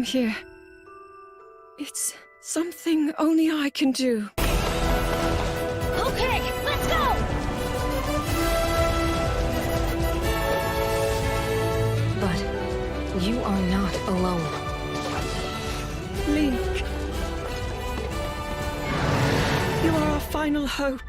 here. It's something only I can do. Okay, let's go! But you are not alone. Link. You are our final hope.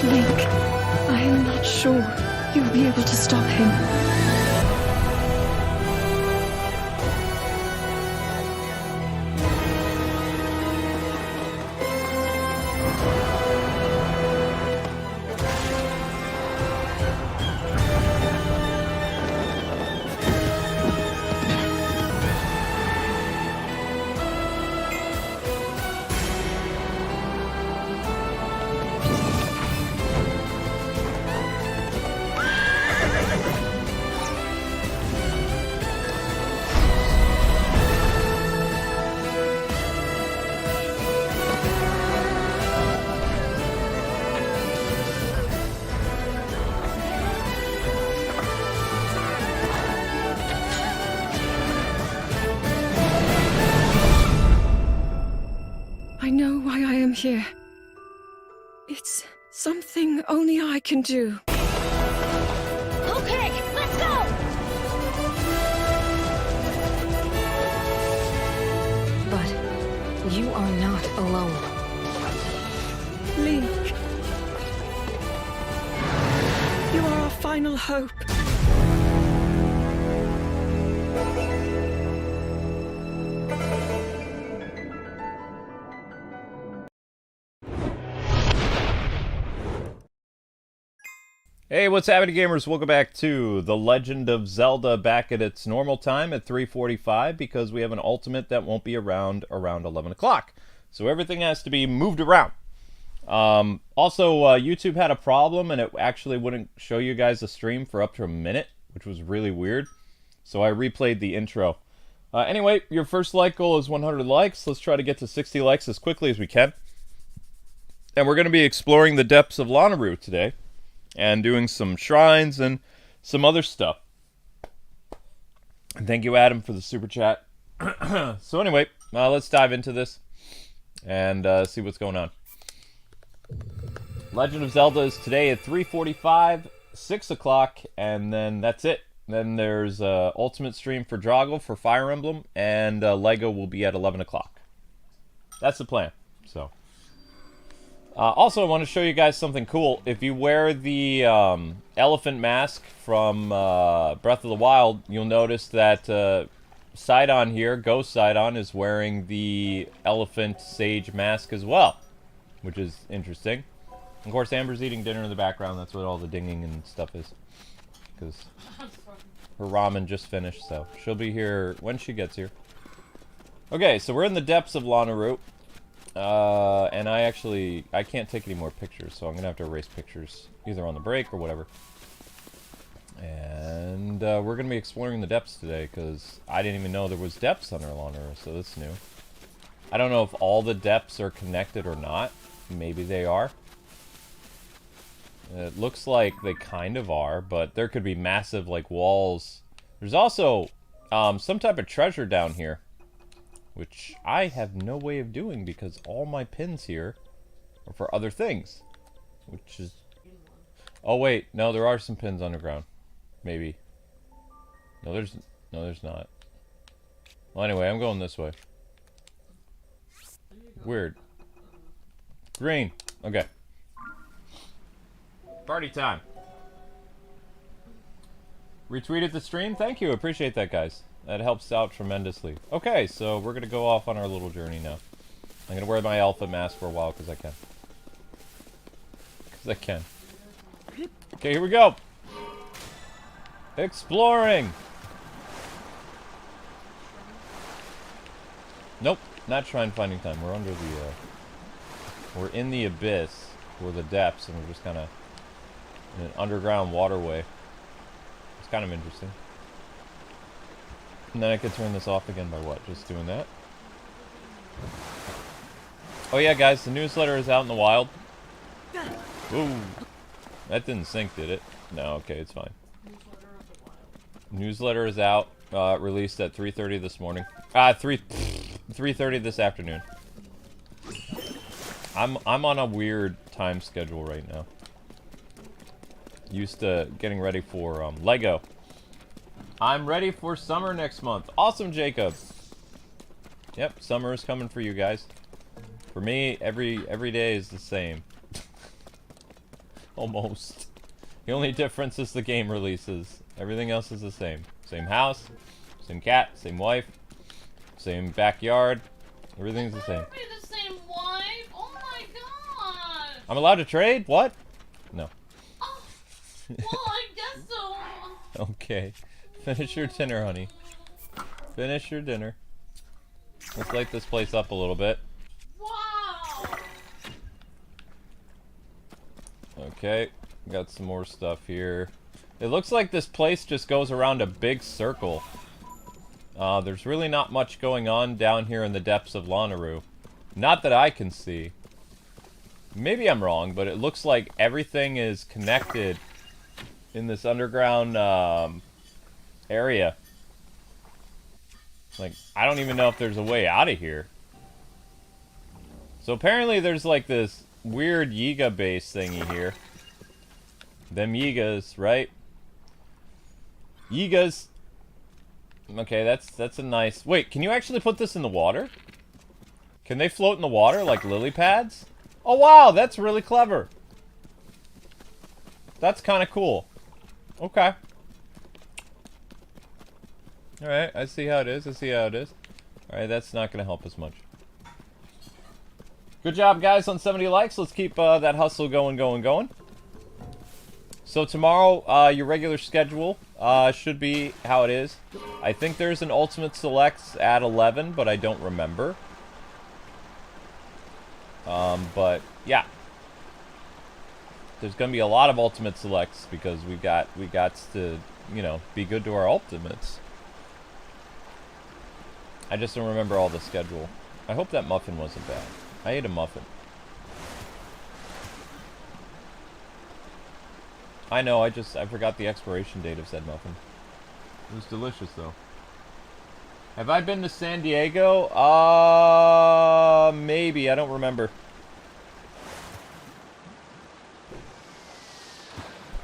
Link, I am not sure you'll be able to stop him. I know why I am here. It's something only I can do. Okay, let's go! But you are not alone. Link. You are our final hope. Hey, what's happening, gamers? Welcome back to The Legend of Zelda, back at its normal time at 3:45, because we have an ultimate that won't be around 11 o'clock. So everything has to be moved around. Also, YouTube had a problem, and it actually wouldn't show you guys the stream for up to a minute, which was really weird. So I replayed the intro. Anyway, your first like goal is 100 likes. Let's try to get to 60 likes as quickly as we can. And we're going to be exploring the Depths of Lanayru today, and doing some shrines and some other stuff. And thank you, Adam, for the super chat. So anyway, let's dive into this and see what's going on. Legend of Zelda is today at 3:45, 6 o'clock, and then that's it. Then there's Ultimate Stream for Drago for Fire Emblem, and Lego will be at 11 o'clock. That's the plan. So. Also, I want to show you guys something cool. If you wear the elephant mask from Breath of the Wild, you'll notice that Sidon here, Ghost Sidon, is wearing the elephant sage mask as well, which is interesting. Of course, Amber's eating dinner in the background. That's what all the dinging and stuff is, because her ramen just finished, so she'll be here when she gets here. Okay, so we're in the Depths of Lanayru. And I can't take any more pictures, so I'm gonna have to erase pictures either on the break or whatever. And we're gonna be exploring the depths today, because I didn't even know there was depths under Lanayru, so that's new. I don't know if all the depths are connected or not. Maybe they are. It looks like they kind of are, but there could be massive, like, walls. There's also some type of treasure down here, which I have no way of doing because all my pins here are for other things. Which is... Oh wait, no, there are some pins underground. Maybe. No, there's not. Well, anyway, I'm going this way. Weird. Green. Okay. Party time. Retweeted the stream? Thank you. Appreciate that, guys. That helps out tremendously. Okay, so we're going to go off on our little journey now. I'm going to wear my elephant mask for a while because I can. Because I can. Okay, here we go. Exploring. Nope, not shrine finding time. We're under the, we're in the abyss, or the depths, and we're just kind of in an underground waterway. It's kind of interesting. And then I could turn this off again by what? Just doing that. Oh yeah, guys, the newsletter is out in the wild. Ooh, that didn't sync, did it? No, okay, it's fine. Newsletter is out, released at 3:30 this morning. 3:30 this afternoon. I'm on a weird time schedule right now. Used to getting ready for Lego. I'm ready for summer next month. Awesome, Jacob. Yep, summer is coming for you guys. For me, every day is the same. Almost. The only difference is the game releases. Everything else is the same. Same house, same cat, same wife, same backyard. Everything's the same. Be the same wife. Oh my god. I'm allowed to trade? What? No. Oh, well, I guess so. Okay. Finish your dinner, honey. Finish your dinner. Let's light this place up a little bit. Wow. Okay. Got some more stuff here. It looks like this place just goes around a big circle. There's really not much going on down here in the Depths of Lanayru. Not that I can see. Maybe I'm wrong, but it looks like everything is connected in this underground area. Like, I don't even know if there's a way out of here. So apparently there's like this weird Yiga base thingy here. Them Yigas, right? Yigas. Okay, that's a nice... Wait, can you actually put this in the water? Can they float in the water like lily pads? Oh wow, that's really clever. That's kind of cool. Okay. Alright, I see how it is. I see how it is. Alright, that's not going to help us much. Good job, guys, on 70 likes. Let's keep that hustle going. So tomorrow, your regular schedule should be how it is. I think there's an Ultimate Selects at 11, but I don't remember. But, yeah. There's going to be a lot of Ultimate Selects because we got to, you know, be good to our Ultimates. I just don't remember all the schedule. I hope that muffin wasn't bad. I ate a muffin. I know, I forgot the expiration date of said muffin. It was delicious, though. Have I been to San Diego? Maybe. I don't remember.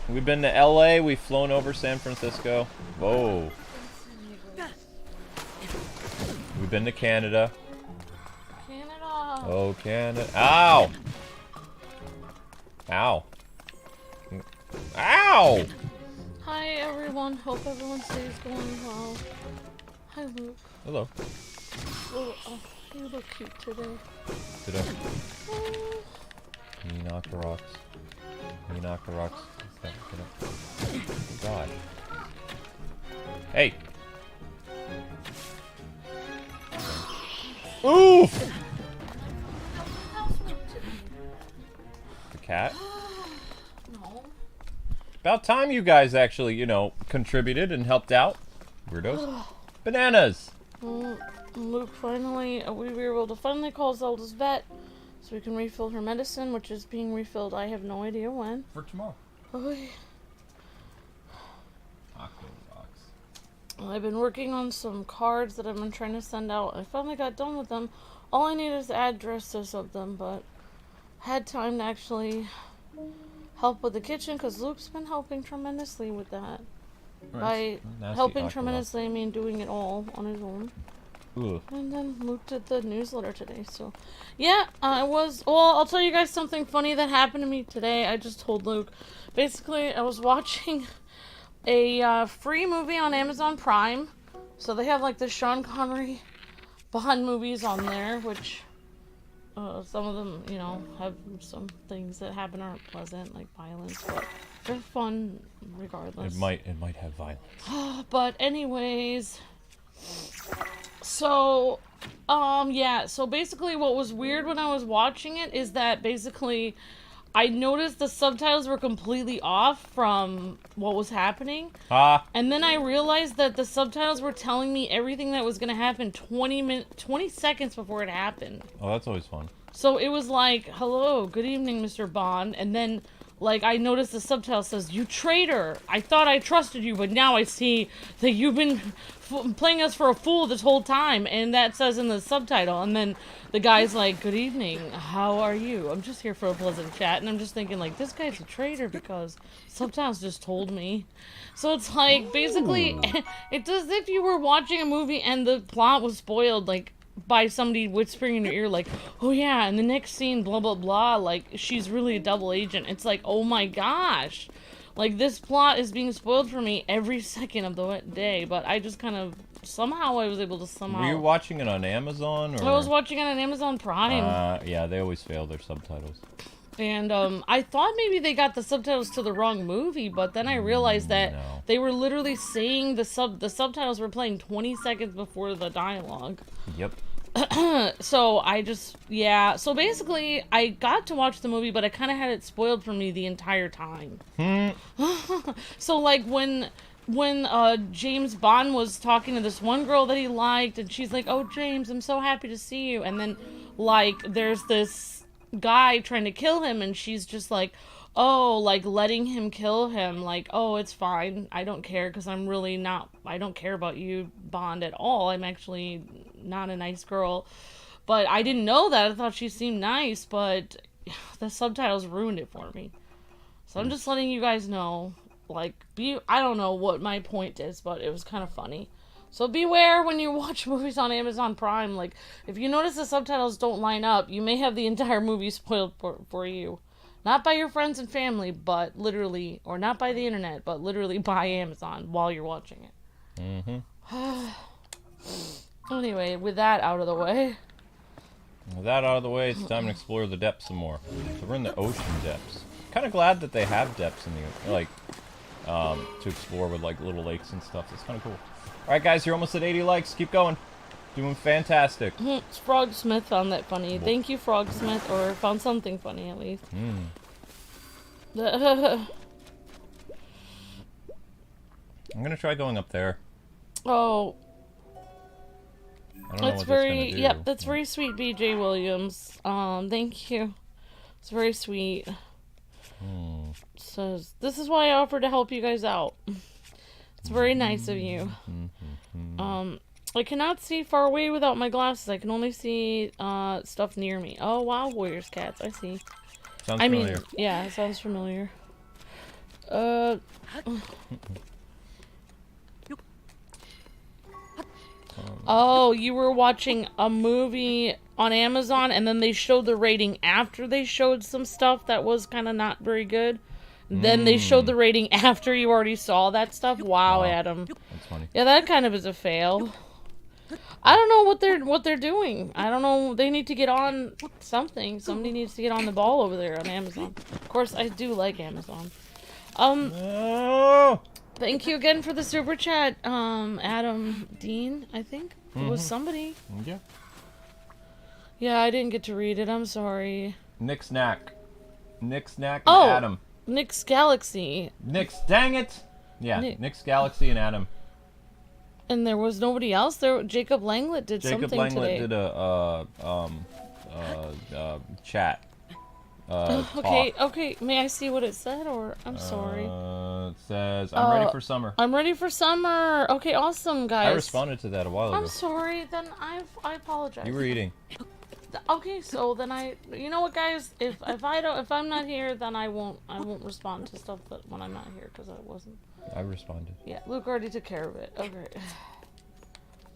We've been to LA. We've flown over San Francisco. Whoa. We've been to Canada. Canada. Oh, Canada. Ow! Ow. Ow! Hi, everyone. Hope everyone's day is going well. Hi, Luke. Hello. Oh, you look cute today. Did I? Oh. Me Octorocks. Me Octorocks. Get up. God. Hey! Ooh! The cat? No. About time you guys actually, you know, contributed and helped out. Weirdos. Bananas! Luke, finally, we were able to finally call Zelda's vet so we can refill her medicine, which is being refilled. I have no idea when. For tomorrow. Okay. Octorocks. I've been working on some cards that I've been trying to send out. I finally got done with them. All I need is the addresses of them, but had time to actually help with the kitchen because Luke's been helping tremendously with that. Right. By helping tremendously, I mean doing it all on his own. Ugh. And then Luke did the newsletter today, so... Yeah, well, I'll tell you guys something funny that happened to me today. I just told Luke. Basically, I was watching a free movie on Amazon Prime. So they have like the Sean Connery Bond movies on there, which some of them, you know, have some things that happen aren't pleasant, like violence, but they're fun regardless. It might have violence. But anyways, so yeah, so basically what was weird when I was watching it is that basically I noticed the subtitles were completely off from what was happening. And then I realized that the subtitles were telling me everything that was going to happen 20 seconds before it happened. Oh, that's always fun. So it was like, hello, good evening, Mr. Bond. And then, like, I noticed the subtitle says, you traitor. I thought I trusted you, but now I see that you've been playing us for a fool this whole time. And that says in the subtitle. And then the guy's like, good evening, how are you? I'm just here for a pleasant chat. And I'm just thinking, like, this guy's a traitor because subtitles just told me. So it's like, basically, it's as if you were watching a movie and the plot was spoiled, like, by somebody whispering in your ear, like, oh yeah, in the next scene, blah, blah, blah, like, she's really a double agent. It's like, oh my gosh. Like, this plot is being spoiled for me every second of the day, but I just kind of, somehow I was able to somehow... Were you watching it on Amazon? Or... I was watching it on Amazon Prime. Yeah, they always fail their subtitles. And, I thought maybe they got the subtitles to the wrong movie, but then I realized that they were literally saying the subtitles were playing 20 seconds before the dialogue. Yep. So I just, yeah. So basically, I got to watch the movie, but I kind of had it spoiled for me the entire time. So like when James Bond was talking to this one girl that he liked, and she's like, oh James, I'm so happy to see you. And then like there's this guy trying to kill him, and she's just like, oh, like letting him kill him, like, oh, it's fine, I don't care, because I'm really not, I don't care about you, Bond, at all. I'm actually not a nice girl. But I didn't know that. I thought she seemed nice, but the subtitles ruined it for me. So I'm just letting you guys know, like, I don't know what my point is, but it was kind of funny. So beware when you watch movies on Amazon Prime. Like, if you notice the subtitles don't line up, you may have the entire movie spoiled for you. Not by your friends and family, but literally, or not by the internet, but literally by Amazon while you're watching it. Anyway, with that out of the way. With that out of the way, it's time to explore the depths some more. So we're in the ocean depths. Kind of glad that they have depths in the, like, to explore with, like, little lakes and stuff. It's kind of cool. Alright, guys, you're almost at 80 likes. Keep going. Doing fantastic. Frogsmith found that funny. Thank you, Frogsmith, or found something funny at least. I'm gonna try going up there. Oh. I don't know That's what very, that's gonna do. yep, that's very sweet, BJ Williams. Thank you. It's very sweet. Says, this is why I offered to help you guys out. It's very nice of you. I cannot see far away without my glasses. I can only see stuff near me. Oh wow, Warriors cats. I see. Sounds familiar. mean, yeah, it sounds familiar. Oh, you were watching a movie on Amazon, and then they showed the rating after they showed some stuff that was kind of not very good. Then they showed the rating after you already saw that stuff. Wow, Adam. That's funny. Yeah, that kind of is a fail. I don't know what they're doing. I don't know. They need to get on something. Somebody needs to get on the ball over there on Amazon. Of course, I do like Amazon. Thank you again for the super chat, Adam Dean, I think. It was somebody. Yeah. Yeah, I didn't get to read it. I'm sorry. Nick Snack and Adam. Nick's Galaxy. Nick's, dang it! Yeah, Nick's Galaxy and Adam. And there was nobody else there. Jacob Langlet did something today. Jacob Langlet did a chat. Okay. May I see what it said, or I'm sorry. It says, I'm ready for summer. I'm ready for summer. Okay, awesome, guys. I responded to that a while ago. I'm sorry. Then I apologize. You were eating. Okay, so then you know what, guys? If I'm not here, then I won't respond to stuff when I'm not here, because I wasn't. I responded. Yeah, Luke already took care of it. Okay.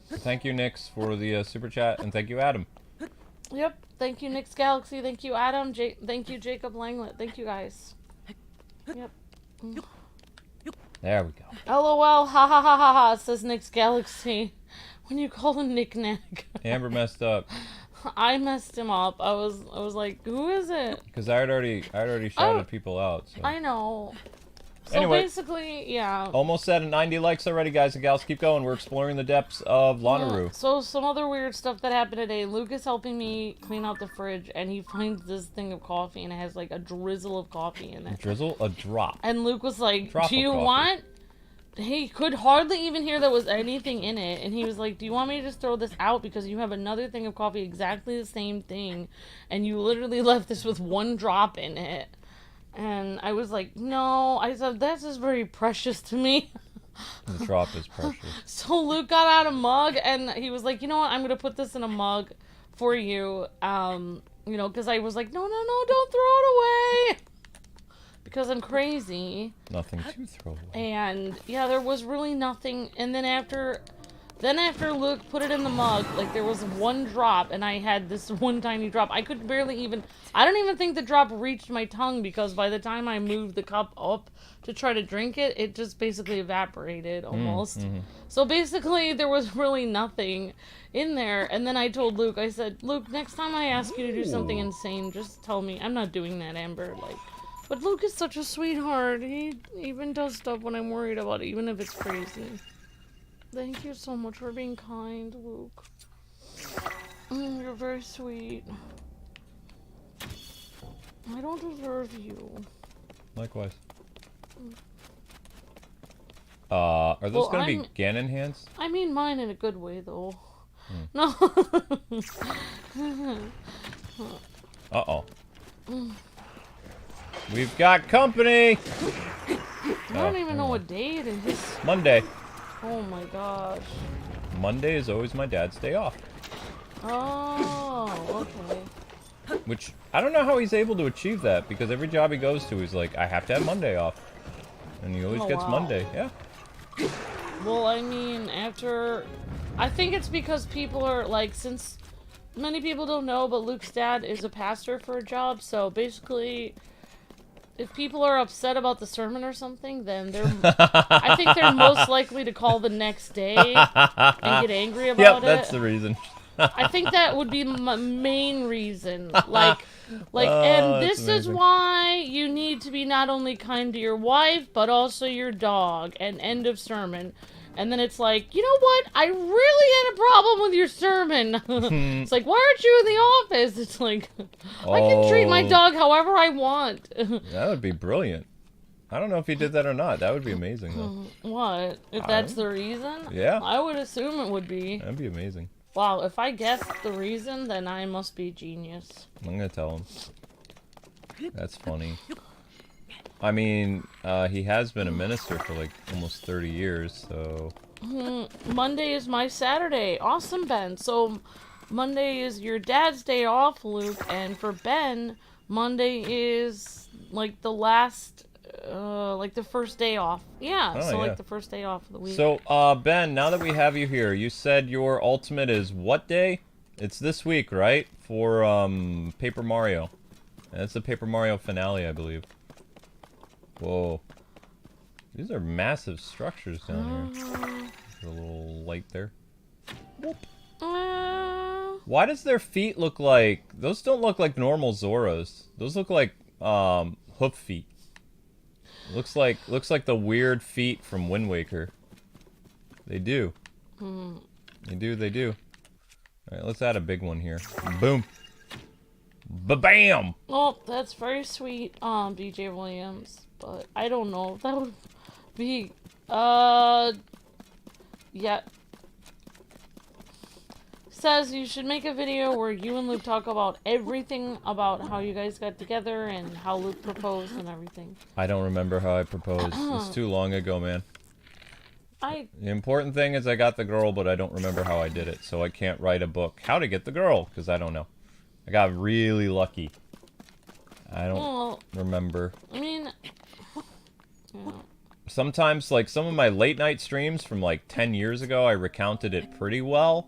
Thank you, Nix, for the super chat, and thank you, Adam. Yep. Thank you, Nick's Galaxy. Thank you, Adam. Thank you, Jacob Langlet. Thank you, guys. Yep. There we go. LOL, ha ha ha ha ha, says Nick's Galaxy. When you call him Nick Nack. Amber messed up. I messed him up. I was like, who is it? Because I had already shouted people out. So. I know. So anyway, basically, yeah. Almost at 90 likes already, guys and gals. Keep going. We're exploring the depths of Lanayru. Yeah. So some other weird stuff that happened today. Luke is helping me clean out the fridge, and he finds this thing of coffee, and it has like a drizzle of coffee in it. A drizzle? A drop. And Luke was like, Drop do you of coffee. want... He could hardly even hear there was anything in it, and he was like, do you want me to just throw this out because you have another thing of coffee, exactly the same thing, and you literally left this with one drop in it? And I was like, no. I said, that's just very precious to me. The drop is precious. So Luke got out a mug, and he was like, you know what, I'm going to put this in a mug for you. You know, because I was like, no, don't throw it away. Because I'm crazy. Nothing to throw away. And, yeah, there was really nothing. And then after Luke put it in the mug, like, there was one drop, and I had this one tiny drop. I could barely even... I don't even think the drop reached my tongue, because by the time I moved the cup up to try to drink it, it just basically evaporated, almost. So basically, there was really nothing in there. And then I told Luke, I said, Luke, next time I ask you to do something insane, just tell me. I'm not doing that, Amber. Like... But Luke is such a sweetheart. He even does stuff when I'm worried about it, even if it's crazy. Thank you so much for being kind, Luke. You're very sweet. I don't deserve you. Likewise. Are those gonna be Ganon hands? I mean mine in a good way, though. No. Uh-oh. We've got company! I don't even know what day it is. Monday. Oh my gosh. Monday is always my dad's day off. Oh, okay. Which, I don't know how he's able to achieve that, because every job he goes to, he's like, I have to have Monday off. And he always gets Monday, yeah. Well, I mean, I think it's because people are, like, since many people don't know, but Luke's dad is a pastor for a job, so basically... If people are upset about the sermon or something, then I think they're most likely to call the next day and get angry about it. Yep, that's the reason. I think that would be my main reason. And this is why you need to be not only kind to your wife, but also your dog. And end of sermon. And then it's like, you know what? I really had a problem with your sermon. It's like, why aren't you in the office? It's like, I can treat my dog however I want. That would be brilliant. I don't know if he did that or not. That would be amazing, though. What? If that's the reason? Yeah. I would assume it would be. That'd be amazing. Wow, if I guessed the reason, then I must be a genius. I'm gonna tell him. That's funny. I mean, he has been a minister for like almost 30 years, so... Monday is my Saturday. Awesome, Ben. So, Monday is your dad's day off, Luke, and for Ben, Monday is, like, the last, like, the first day off. Yeah, like, the first day off of the week. So, Ben, now that we have you here, you said your ultimate is what day? It's this week, right? For, Paper Mario. And it's the Paper Mario finale, I believe. Whoa. These are massive structures down here. There's a little light there. Why does their feet look like... Those don't look like normal Zora's. Those look like, hoof feet. Looks like the weird feet from Wind Waker. They do. They do. Alright, let's add a big one here. Boom. Ba-bam! Oh, that's very sweet, BJ Williams. But I don't know if that would be, yeah. Says you should make a video where you and Luke talk about everything about how you guys got together and how Luke proposed and everything. I don't remember how I proposed. It's too long ago, man. The important thing is I got the girl, but I don't remember how I did it, so I can't write a book. How to get the girl, because I don't know. I got really lucky. I don't remember. I mean... Yeah. Sometimes, like, some of my late night streams from, like, 10 years ago, I recounted it pretty well.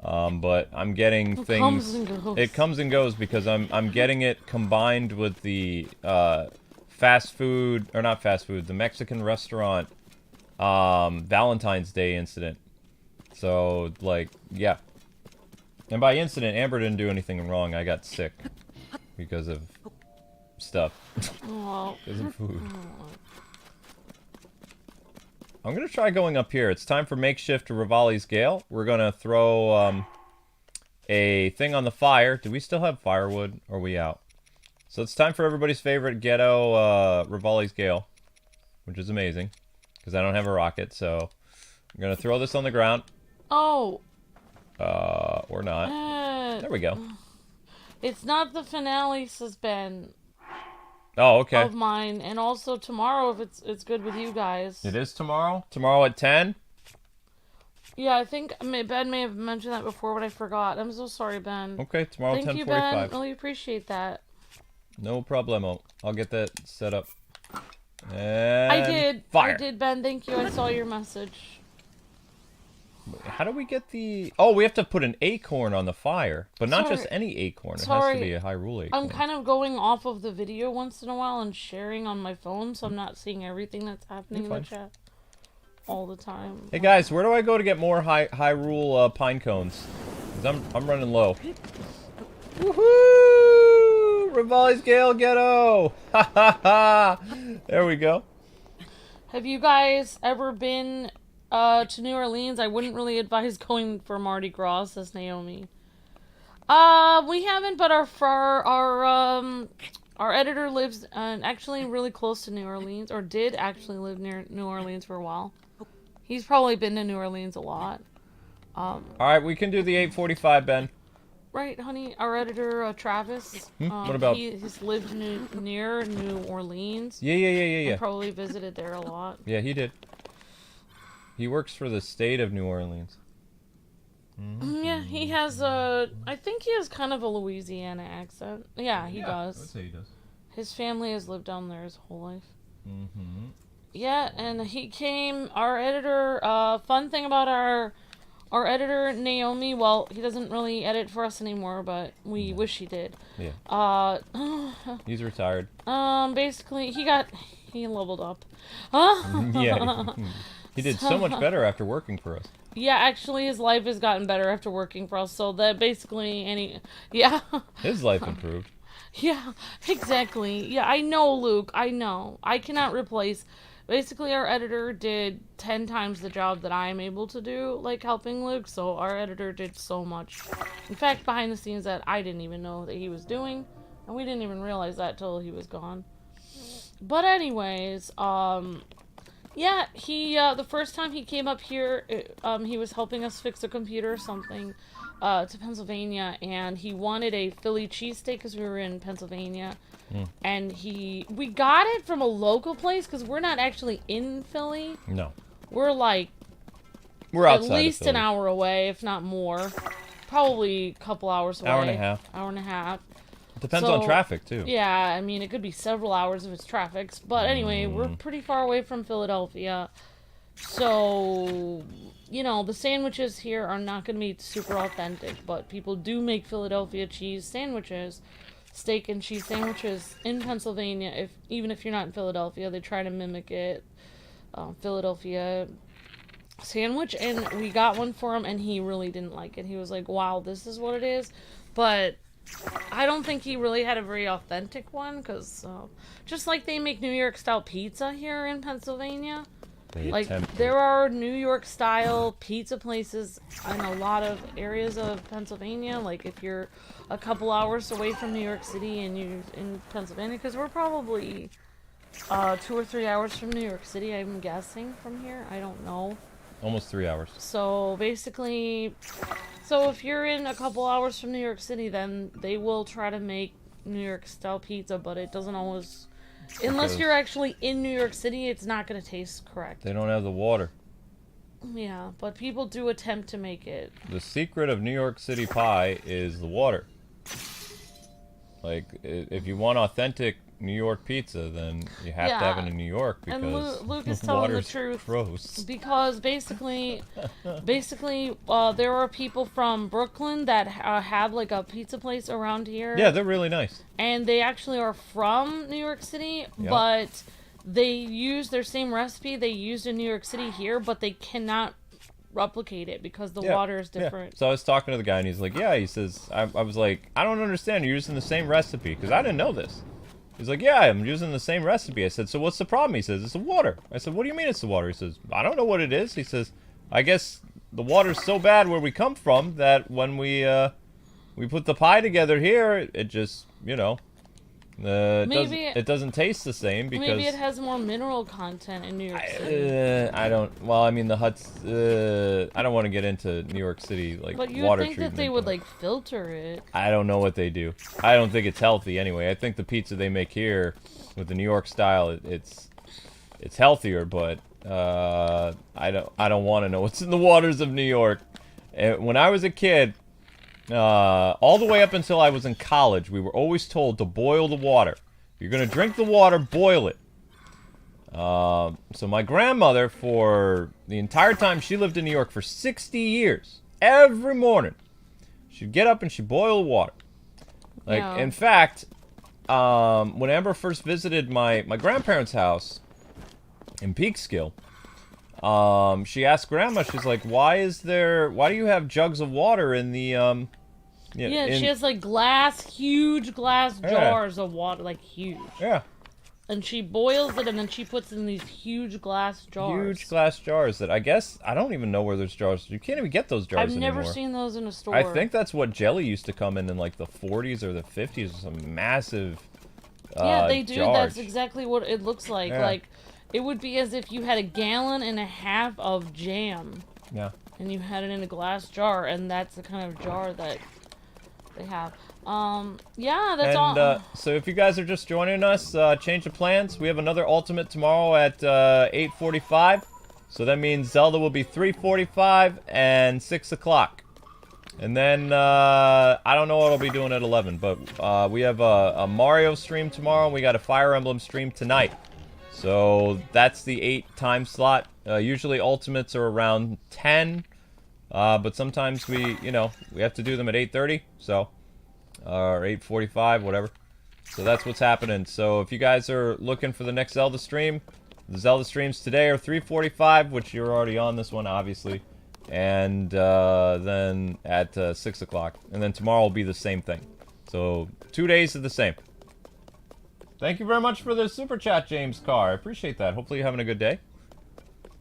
But I'm getting things... It comes and goes because I'm getting it combined with the, fast food, or not fast food, the Mexican restaurant Valentine's Day incident. So, like, yeah. And by incident, Amber didn't do anything wrong. I got sick because of stuff. Oh. Because of food. I'm going to try going up here. It's time for makeshift to Rivali's Gale. We're going to throw a thing on the fire. Do we still have firewood? Or are we out? So it's time for everybody's favorite ghetto Rivali's Gale, which is amazing because I don't have a rocket. So I'm going to throw this on the ground. Oh. Or not. There we go. It's not the finale, says Ben. Oh, okay. Of mine, and also tomorrow if it's good with you guys. It is tomorrow? Tomorrow at 10? Yeah, I think Ben may have mentioned that before, but I forgot. I'm so sorry, Ben. Okay, tomorrow at 10:45. Thank you, Ben. Really appreciate that. No problemo. I'll get that set up. And I did. Fire. I did, Ben. Thank you. I saw your message. How do we get the... Oh, we have to put an acorn on the fire. But not Sorry. just any acorn. It Sorry. has to be a Hyrule acorn. I'm kind of going off of the video once in a while and sharing on my phone, so I'm not seeing everything that's happening in the chat all the time. Hey guys, where do I go to get more Hyrule pine cones? 'Cause I'm running low. Woohoo! Rivali's Gale Ghetto! Ha ha ha! There we go. Have you guys ever been to New Orleans? I wouldn't really advise going for Mardi Gras, says Naomi. We haven't, but our editor lives actually really close to New Orleans, or did actually live near New Orleans for a while. He's probably been to New Orleans a lot. Alright, we can do the 8:45, Ben. Right, honey? Our editor, Travis. What about... He's lived near New Orleans. Yeah. Probably visited there a lot. Yeah, he did. He works for the state of New Orleans. Yeah, he has I think he has kind of a Louisiana accent. Yeah, he does. I would say he does. His family has lived down there his whole life. Mm-hmm. Yeah, and he came, our editor, fun thing about our editor, Naomi, well, he doesn't really edit for us anymore, but we wish he did. Yeah. He's retired. Basically, he leveled up. Yeah. He did so much better after working for us. Yeah, actually, his life has gotten better after working for us, so that basically yeah. His life improved. Yeah, exactly. Yeah, I know, Luke, I know. I cannot replace... Basically, our editor did 10 times the job that I'm able to do, like helping Luke, so our editor did so much. In fact, behind the scenes that I didn't even know that he was doing, and we didn't even realize that till he was gone. But anyways, yeah, he, the first time he came up here, he was helping us fix a computer or something, to Pennsylvania, and he wanted a Philly cheesesteak because we were in Pennsylvania. And we got it from a local place because we're not actually in Philly. No. We're outside at least an hour away, if not more. Probably a couple hours away. Hour and a half. Hour and a half. It depends on traffic, too. Yeah, I mean, it could be several hours if it's traffic. But anyway, we're pretty far away from Philadelphia. So, you know, the sandwiches here are not going to be super authentic. But people do make Philadelphia cheese sandwiches. Steak and cheese sandwiches in Pennsylvania, even if you're not in Philadelphia, they try to mimic it. Philadelphia sandwich, and we got one for him, and he really didn't like it. He was like, wow, this is what it is. But I don't think he really had a very authentic one, because just like they make New York style pizza here in Pennsylvania, like there are New York style pizza places in a lot of areas of Pennsylvania. Like if you're a couple hours away from New York City and you're in Pennsylvania, because we're probably 2 or 3 hours from New York City, I'm guessing, from here. I don't know. Almost 3 hours. So basically, if you're in a couple hours from New York City, then they will try to make New York style pizza, but it doesn't always... Unless you're actually in New York City, it's not going to taste correct. They don't have the water. Yeah, but people do attempt to make it. The secret of New York City pie is the water. Like, if you want authentic Yeah. New York pizza, then you have to have it in New York because And Luke is the telling the water's truth. gross. Because basically, there are people from Brooklyn that have like a pizza place around here. Yeah, they're really nice. And they actually are from New York City, but they use their same recipe they used in New York City here, but they cannot replicate it because the water is different. Yeah. So I was talking to the guy, and he's like, yeah, he says, I was like, I don't understand, you're using the same recipe, because I didn't know this. He's like, yeah, I'm using the same recipe. I said, so what's the problem? He says, it's the water. I said, what do you mean it's the water? He says, I don't know what it is. He says, I guess the water's so bad where we come from that when we put the pie together here, it just, you know, it doesn't taste the same because maybe it has more mineral content in New York City. I don't. Well, I mean the huts. I don't want to get into New York City like but you water would think treatment. that they would like filter it. I don't know what they do. I don't think it's healthy anyway. I think the pizza they make here with the New York style, it's healthier, but I don't want to know what's in the waters of New York. When I was a kid. All the way up until I was in college, we were always told to boil the water. If you're going to drink the water, boil it. So my grandmother, for the entire time she lived in New York for 60 years, every morning, she'd get up and she'd boil the water. In fact, when Amber first visited my grandparents' house in Peekskill, she asked Grandma, she's like, why do you have jugs of water in the, she has like huge glass jars of water, like huge. Yeah. And she boils it and then she puts it in these huge glass jars. Huge glass jars that I guess, I don't even know where those jars, you can't even get those jars anymore. I've never seen those in a store. I think that's what jelly used to come in like the 40s or the 50s, some massive yeah, they do. jars. That's exactly what it looks like. Yeah. Like, it would be as if you had 1.5 gallons of jam. Yeah. And you had it in a glass jar, and that's the kind of jar that they have. Yeah, that's all. So if you guys are just joining us, change of plans. We have another Ultimate tomorrow at 8:45. So that means Zelda will be 3:45 and 6 o'clock. And then, I don't know what I'll be doing at 11, but we have a Mario stream tomorrow, and we got a Fire Emblem stream tonight. So that's the 8 time slot. Usually Ultimates are around 10, but sometimes we have to do them at 8:30, so, or 8:45, whatever. So that's what's happening. So if you guys are looking for the next Zelda stream, the Zelda streams today are 3:45, which you're already on this one, obviously, and then at 6 o'clock, and then tomorrow will be the same thing. So 2 days of the same. Thank you very much for the super chat, James Carr. I appreciate that. Hopefully you're having a good day.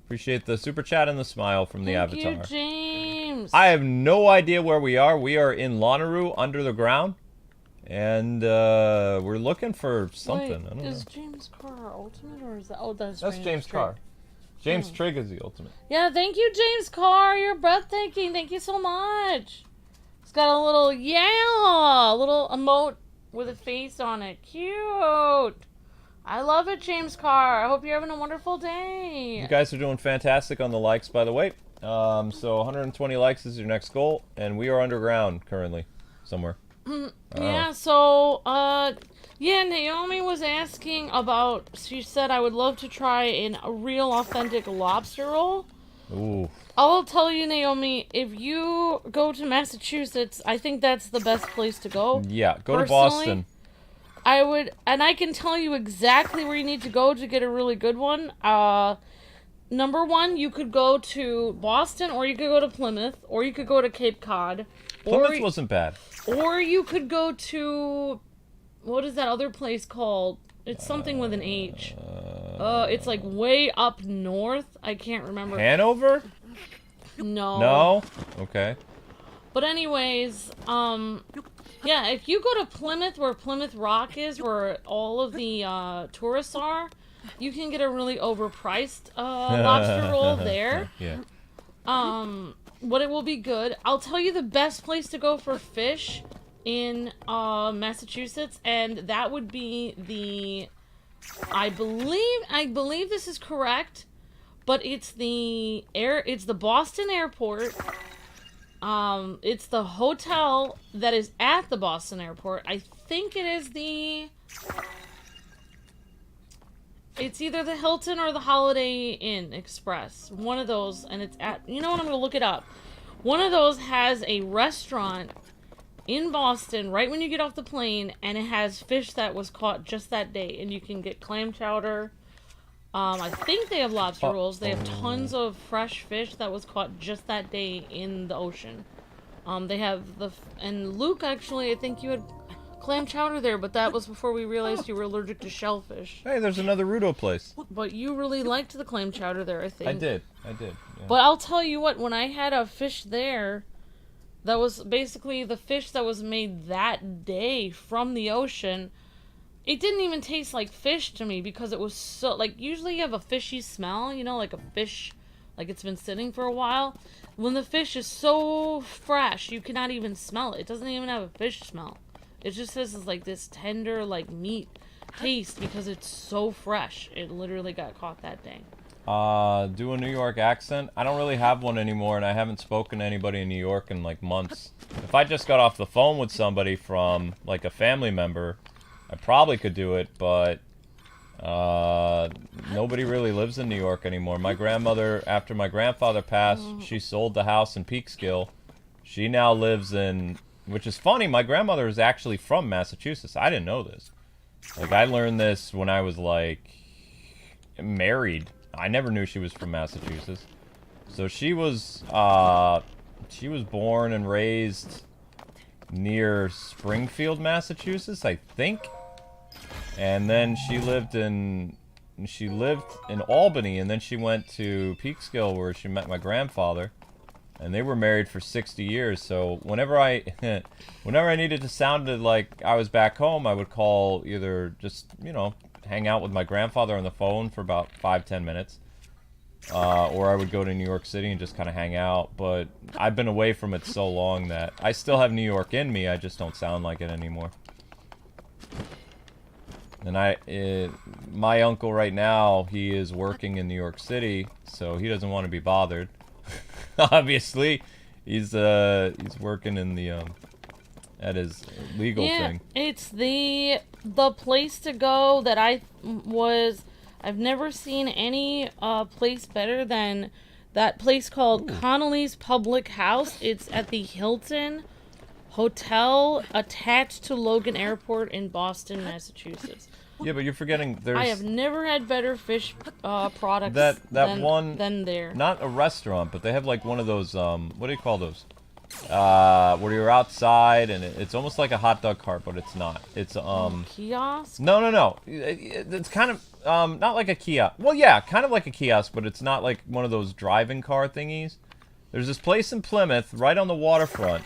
Appreciate the super chat and the smile from the avatar. Thank you, James. I have no idea where we are. We are in Lanayru, under the ground. And we're looking for something. Wait, I don't is know. James Carr ultimate or is that? Oh, that's James Carr. James Trigg is the ultimate. Yeah, thank you, James Carr. You're breathtaking. Thank you so much. It's got a little little emote with a face on it. Cute. I love it, James Carr. I hope you're having a wonderful day. You guys are doing fantastic on the likes, by the way. So 120 likes is your next goal, and we are underground currently, somewhere. Yeah, so, Naomi was asking about, she said I would love to try a real authentic lobster roll. Ooh. I will tell you, Naomi, if you go to Massachusetts, I think that's the best place to go. Yeah, go Personally, to Boston. I would, and I can tell you exactly where you need to go to get a really good one. Number one, you could go to Boston, or you could go to Plymouth, or you could go to Cape Cod. Plymouth wasn't bad. Or you could go to, what is that other place called? It's something with an H. It's like way up north. I can't remember. Hanover? No. No? Okay. But anyways, yeah, if you go to Plymouth, where Plymouth Rock is, where all of the tourists are, you can get a really overpriced lobster roll there. Yeah. But it will be good. I'll tell you the best place to go for fish in Massachusetts, and that would be the, I believe this is correct, but it's the Boston Airport. It's the hotel that is at the Boston Airport. I think it is the It's either the Hilton or the Holiday Inn Express. One of those, and it's at... You know what? I'm going to look it up. One of those has a restaurant in Boston right when you get off the plane, and it has fish that was caught just that day. And you can get clam chowder. I think they have lobster rolls. They have tons of fresh fish that was caught just that day in the ocean. They have the... And Luke, actually, I think you had... clam chowder there, but that was before we realized you were allergic to shellfish. Hey, there's another Ruto place. But you really liked the clam chowder there, I think. I did. Yeah. But I'll tell you what, when I had a fish there, that was basically the fish that was made that day from the ocean, it didn't even taste like fish to me because it was so, like, usually you have a fishy smell, you know, like a fish, like it's been sitting for a while. When the fish is so fresh, you cannot even smell it. It doesn't even have a fish smell. It just says it's like this tender, like, meat taste because it's so fresh. It literally got caught that day. Do a New York accent? I don't really have one anymore, and I haven't spoken to anybody in New York in, like, months. If I just got off the phone with somebody from, like, a family member, I probably could do it, but, nobody really lives in New York anymore. My grandmother, after my grandfather passed, she sold the house in Peekskill. She now lives in... Which is funny, my grandmother is actually from Massachusetts. I didn't know this. Like, I learned this when I was, like, married. I never knew she was from Massachusetts. So she was born and raised near Springfield, Massachusetts, I think. And then she lived in Albany, and then she went to Peekskill where she met my grandfather. And they were married for 60 years, so whenever I needed to sound like I was back home, I would call either just, you know, hang out with my grandfather on the phone for about 5-10 minutes. Or I would go to New York City and just kind of hang out, but I've been away from it so long that I still have New York in me, I just don't sound like it anymore. And my uncle right now, he is working in New York City, so he doesn't want to be bothered. Obviously, he's working in the at his legal thing. It's the place to go that I've never seen any place better than that place called Connolly's Public House. It's at the Hilton Hotel attached to Logan Airport in Boston, Massachusetts. Yeah, but you're forgetting there's... I have never had better fish products than there. Not a restaurant, but they have like one of those, what do you call those? Where you're outside and it's almost like a hot dog cart, but it's not. It's, kiosk? No. It's kind of, not like a kiosk. Well, yeah, kind of like a kiosk, but it's not like one of those driving car thingies. There's this place in Plymouth, right on the waterfront,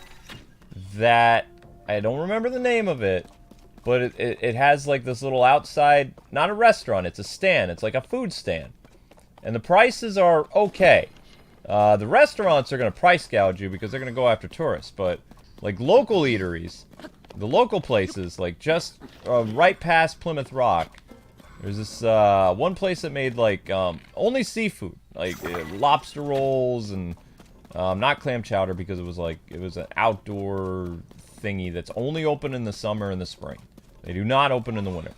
that, I don't remember the name of it, but it has like this little outside, not a restaurant, it's a stand. It's like a food stand. And the prices are okay. The restaurants are going to price gouge you because they're going to go after tourists. But like local eateries, the local places, like just right past Plymouth Rock, there's this one place that made like only seafood. Like lobster rolls and not clam chowder because it was an outdoor thingy that's only open in the summer and the spring. They do not open in the winter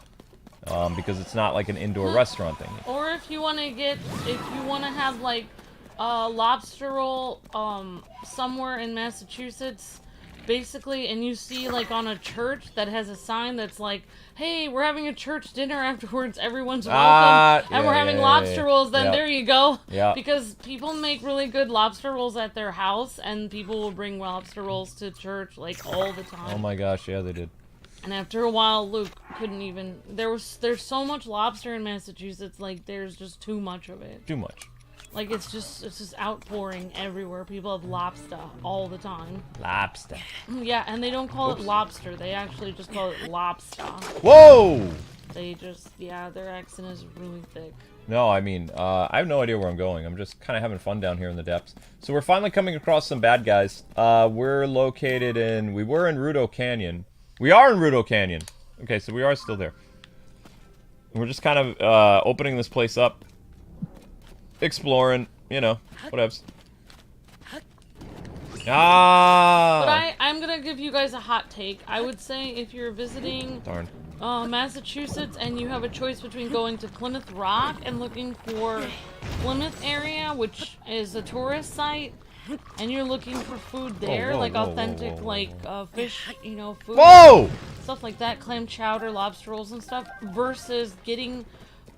because it's not like an indoor restaurant thing. Or if you want to have like a lobster roll somewhere in Massachusetts, basically, and you see like on a church that has a sign that's like, hey, we're having a church dinner afterwards, everyone's welcome, and we're having lobster rolls, then there you go. Yeah. Because people make really good lobster rolls at their house, and people will bring lobster rolls to church like all the time. Oh my gosh, yeah, they did. And after a while, Luke couldn't even... There's so much lobster in Massachusetts, like, there's just too much of it. Too much. Like, it's just outpouring everywhere. People have lobster all the time. Lobster. Yeah, and they don't call it lobster. They actually just call it lobster. Whoa! They just... Yeah, their accent is really thick. No, I mean, I have no idea where I'm going. I'm just kind of having fun down here in the depths. So we're finally coming across some bad guys. We're located in... We were in Ruto Canyon. We are in Ruto Canyon. Okay, so we are still there. We're just kind of opening this place up. Exploring, you know, whatevs. Ah! But I'm gonna give you guys a hot take. I would say if you're visiting Massachusetts, and you have a choice between going to Plymouth Rock and looking for Plymouth area, which is a tourist site, and you're looking for food there, whoa, like whoa, authentic, whoa, whoa, like fish, you know, food, Whoa! stuff like that, clam chowder, lobster rolls, and stuff. Versus getting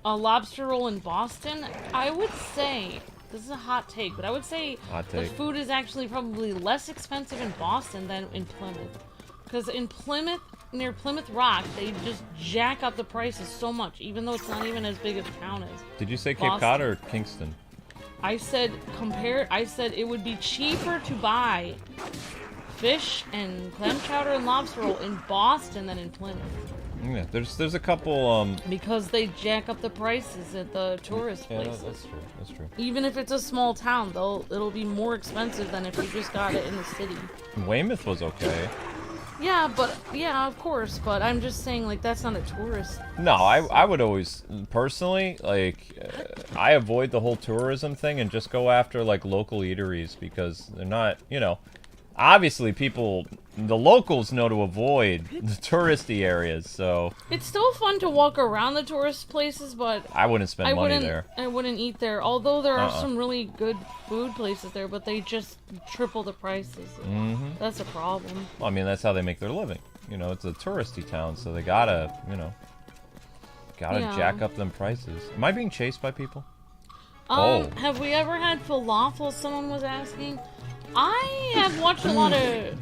a lobster roll in Boston, I would say. This is a hot take, but I would say the food is actually probably less expensive in Boston than in Plymouth. Because in Plymouth, near Plymouth Rock, they just jack up the prices so much, even though it's not even as big a town as Did you say Cape Boston. Cod or Kingston? I said I said it would be cheaper to buy fish and clam chowder and lobster roll in Boston than in Plymouth. Yeah, there's a couple Because they jack up the prices at the tourist yeah, places. that's true. That's true. Even if it's a small town, it'll be more expensive than if you just got it in the city. Weymouth was okay. Yeah, of course, but I'm just saying, like, that's not a tourist. No, I would always, personally, like, I avoid the whole tourism thing and just go after, like, local eateries because they're not, you know, obviously the locals know to avoid the touristy areas, so. It's still fun to walk around the tourist places, but I wouldn't spend money there. I wouldn't eat there, although there are some really good food places there, but they just triple the prices. That's a problem. Well, I mean, that's how they make their living. You know, it's a touristy town, so they gotta, you know, jack up them prices. Am I being chased by people? Have we ever had falafel? Someone was asking. I have watched a lot of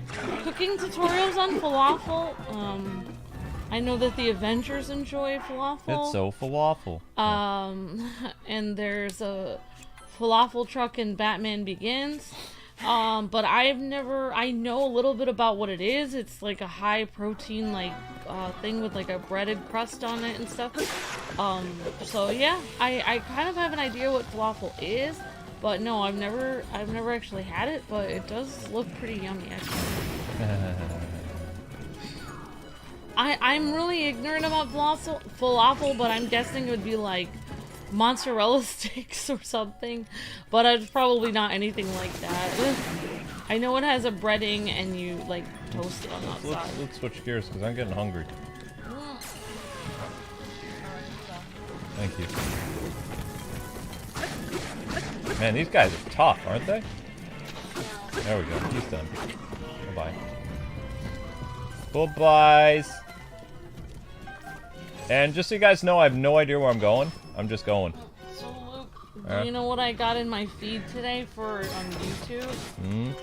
cooking tutorials on falafel. I know that the Avengers enjoy falafel. It's so falafel. And there's a falafel truck in Batman Begins. But I know a little bit about what it is. It's like a high protein, like, thing with like a breaded crust on it and stuff. So yeah, I kind of have an idea what falafel is. But no, I've never actually had it, but it does look pretty yummy, actually. I'm really ignorant about falafel, but I'm guessing it would be like mozzarella sticks or something. But it's probably not anything like that. I know it has a breading and you like toast it on the outside. Let's switch gears because I'm getting hungry. Thank you. Man, these guys are tough, aren't they? There we go. He's done. Bye-bye. Bye-byes. And just so you guys know, I have no idea where I'm going. I'm just going. So, Luke, do you know what I got in my feed today for on YouTube?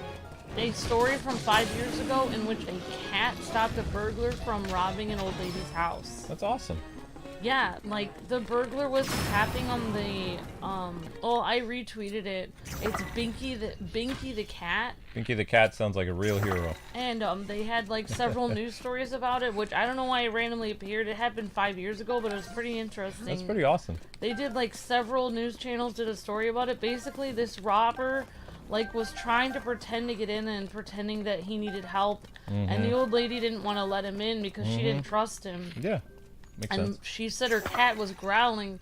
A story from 5 years ago in which a cat stopped a burglar from robbing an old lady's house. That's awesome. Yeah, like, the burglar was tapping on the, well, I retweeted it. It's Binky the cat. Binky the cat sounds like a real hero. And, they had, like, several news stories about it, which I don't know why it randomly appeared. It happened 5 years ago, but it was pretty interesting. That's pretty awesome. They did, like, several news channels did a story about it. Basically, this robber, like, was trying to pretend to get in and pretending that he needed help. And the old lady didn't want to let him in because she didn't trust him. Yeah. Makes sense. She said her cat was growling,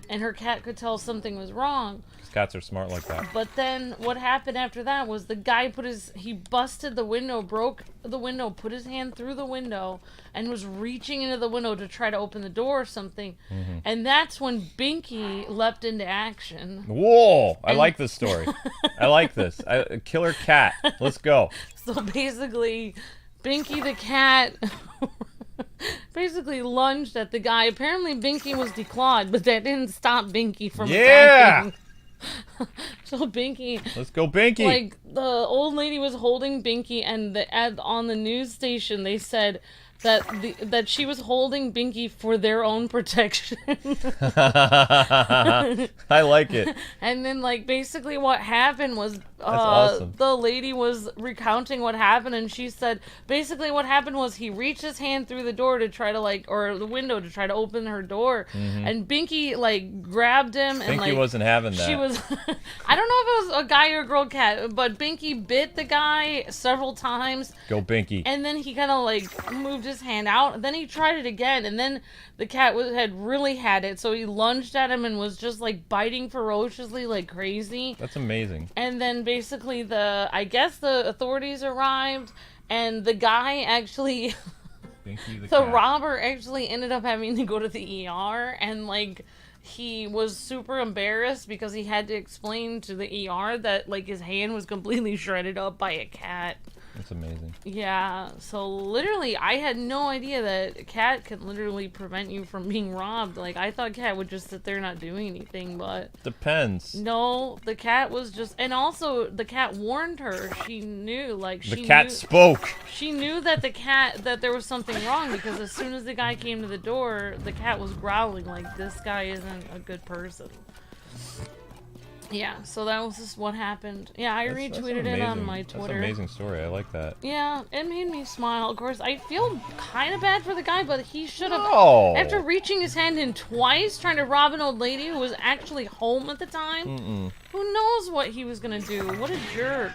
and her cat could tell something was wrong. Cats are smart like that. But then what happened after that was the guy he busted the window, broke the window, put his hand through the window, and was reaching into the window to try to open the door or something. And that's when Binky leapt into action. Whoa! I like this story. I like this. Killer cat. Let's go. So basically, Binky the cat basically lunged at the guy. Apparently Binky was declawed, but that didn't stop Binky from attacking. So Binky, let's go Binky. Like, the old lady was holding Binky, and on the news station they said that she was holding Binky for their own protection. I like it. And then, like, basically what happened was awesome. The lady was recounting what happened, and she said basically what happened was he reached his hand through the door to try to, like, or the window to try to open her door, and Binky, like, grabbed him, and Binky wasn't having that. She was I don't know if it was a guy or a girl cat, but Binky bit the guy several times. Go Binky. And then he kind of, like, moved his hand out, and then he tried it again, and then the cat had really had it, so he lunged at him and was just, like, biting ferociously like crazy. That's amazing. And then basically I guess the authorities arrived, and the guy actually Binky the The cat. robber actually ended up having to go to the ER, and like he was super embarrassed because he had to explain to the ER that like his hand was completely shredded up by a cat. That's amazing. Yeah, so literally, I had no idea that a cat can literally prevent you from being robbed. Like, I thought cat would just sit there not doing anything, but... Depends. No, the cat was just... And also, the cat warned her. She knew, like, The cat spoke! She knew that that there was something wrong, because as soon as the guy came to the door, the cat was growling, like, this guy isn't a good person. Yeah, so that was just what happened. Yeah, I retweeted it on my Twitter. That's an amazing story. I like that. Yeah, it made me smile. Of course, I feel kind of bad for the guy, but he should have... No. After reaching his hand in twice, trying to rob an old lady who was actually home at the time, who knows what he was going to do? What a jerk.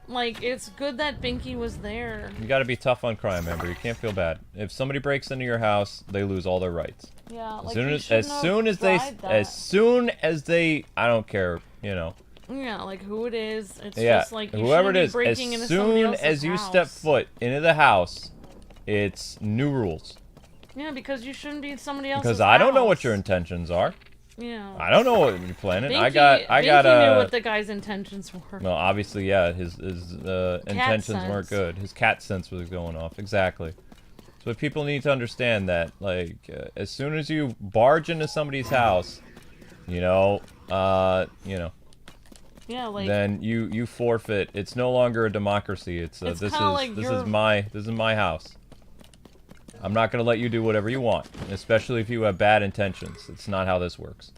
Like, it's good that Binky was there. You gotta be tough on crime, Amber. You can't feel bad. If somebody breaks into your house, they lose all their rights. Yeah, like, as soon as they, I don't care, you know. Yeah, like who it is. It's Yeah, just like you whoever it be is. breaking As into somebody soon else's as you house. step foot into the house, it's new rules. Yeah, because you shouldn't be in somebody else's Because I don't know what house. your intentions are. Yeah. I don't know what you're planning. Binky, I got Binky knew what the guy's intentions were. No, obviously, yeah, his intentions weren't sense. good. His cat sense was going off. Exactly. So people need to understand that, like, as soon as you barge into somebody's house, you know, Yeah, like then you forfeit. It's no longer a democracy. It's It's this kinda is like this you're- is my house. I'm not gonna let you do whatever you want, especially if you have bad intentions. It's not how this works.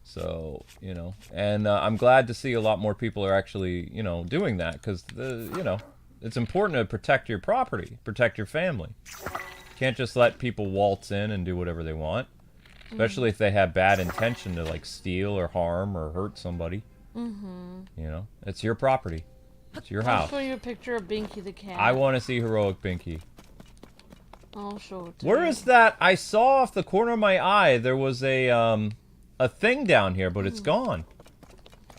So, you know, and I'm glad to see a lot more people are actually, you know, doing that, because, you know, it's important to protect your property, protect your family. You can't just let people waltz in and do whatever they want, especially if they have bad intention to, like, steal or harm or hurt somebody. You know, it's your property. It's your I'll house. show you a picture of Binky the cat. I want to see heroic Binky. I'll show it to Where you. is that? I saw off the corner of my eye there was a thing down here, but it's gone.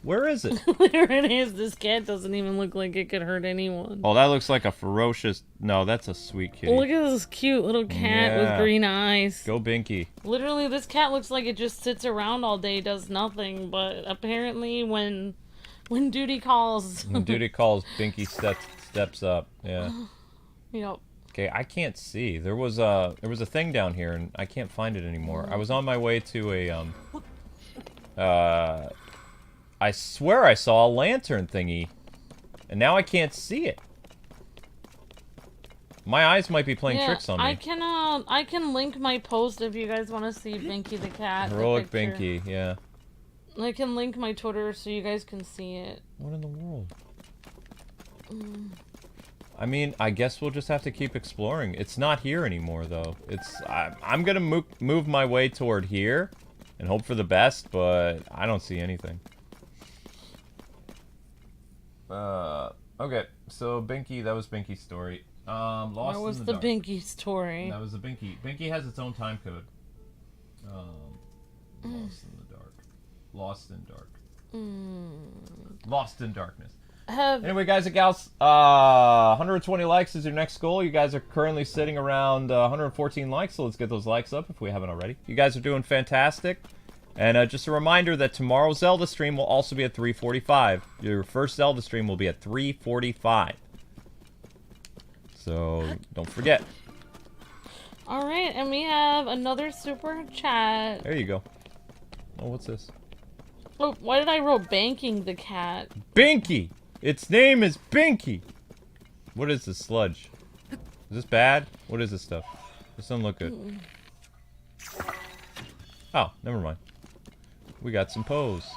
Where is it? There it is. This cat doesn't even look like it could hurt anyone. Oh, that looks like a ferocious... No, that's a sweet kitty. Look at this cute little cat Yeah. with green eyes. Go Binky. Literally, this cat looks like it just sits around all day, does nothing, but apparently when duty calls... When duty calls, Binky steps up. Yeah. Yep. Okay, I can't see. There was a thing down here, and I can't find it anymore. I was on my way to a I swear I saw a lantern thingy, and now I can't see it. My eyes might be playing tricks on me. I can link my post if you guys want to see Binky the cat. the Heroic picture. Binky, yeah. I can link my Twitter so you guys can see it. What in the world? I mean, I guess we'll just have to keep exploring. It's not here anymore, though. I'm gonna move my way toward here and hope for the best, but I don't see anything. Okay, so Binky, that was Binky's story. Lost That was in the dark. Binky story. That was the Binky. Binky has its own time code. Lost in the dark. Lost in dark. Lost in darkness. Anyway, guys and gals, 120 likes is your next goal. You guys are currently sitting around 114 likes, so let's get those likes up if we haven't already. You guys are doing fantastic. And just a reminder that tomorrow's Zelda stream will also be at 3:45. Your first Zelda stream will be at 3:45. So, don't forget. Alright, and we have another super chat. There you go. Oh, what's this? Oh, why did I wrote banking the cat? Binky! Its name is Binky! What is this sludge? Is this bad? What is this stuff? This doesn't look good. Oh, never mind. We got some Poes.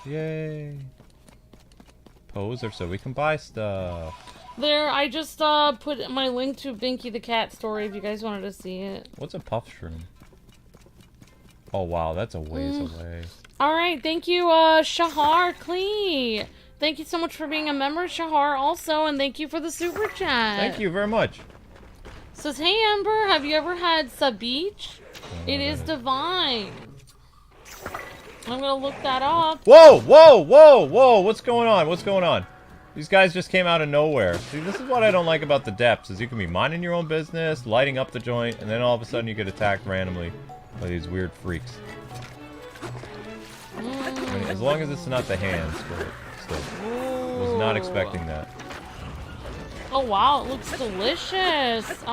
Yay! Poes are so we can buy stuff. There, I just put my link to Binky the Cat Story if you guys wanted to see it. What's a puff shroom? Oh wow, that's a ways away. Alright, thank you, Shahar Klee. Thank you so much for being a member, Shahar, also, and thank you for the super chat. Thank you very much. Says, hey Amber, have you ever had Sabeach? It is divine. I'm gonna look that up. Whoa, whoa, whoa, whoa! What's going on? What's going on? These guys just came out of nowhere. See, this is what I don't like about the depths, is you can be minding your own business, lighting up the joint, and then all of a sudden you get attacked randomly by these weird freaks. I mean, as long as it's not the hands, but still. Was not expecting that. Oh wow, it looks delicious.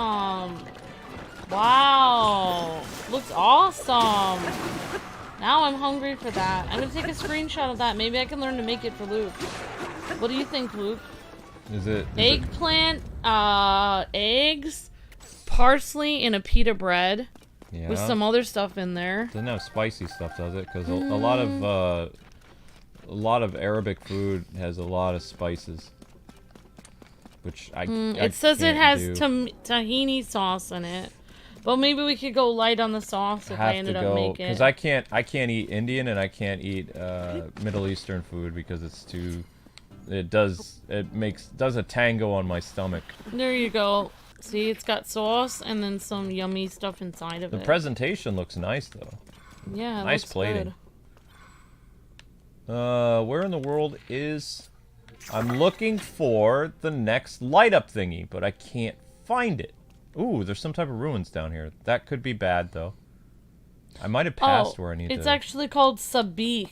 Wow. Looks awesome. Now I'm hungry for that. I'm gonna take a screenshot of that. Maybe I can learn to make it for Luke. What do you think, Luke? Is it Eggplant, eggs, parsley, and a pita bread. Yeah. With some other stuff in there. Doesn't have spicy stuff, does it? Because a lot of Arabic food has a lot of spices, which I it says it can't has do. tahini sauce in it, but maybe we could go light on the sauce if I ended up making it. Because I can't eat Indian and I can't eat Middle Eastern food because it's too. It does a tango on my stomach. There you go. See, it's got sauce and then some yummy stuff inside of it. The presentation looks nice though. Yeah, it nice looks plating. Good. Where in the world is? I'm looking for the next light up thingy, but I can't find it. Ooh, there's some type of ruins down here. That could be bad though. I might have passed where I need to. It's actually called Sabik.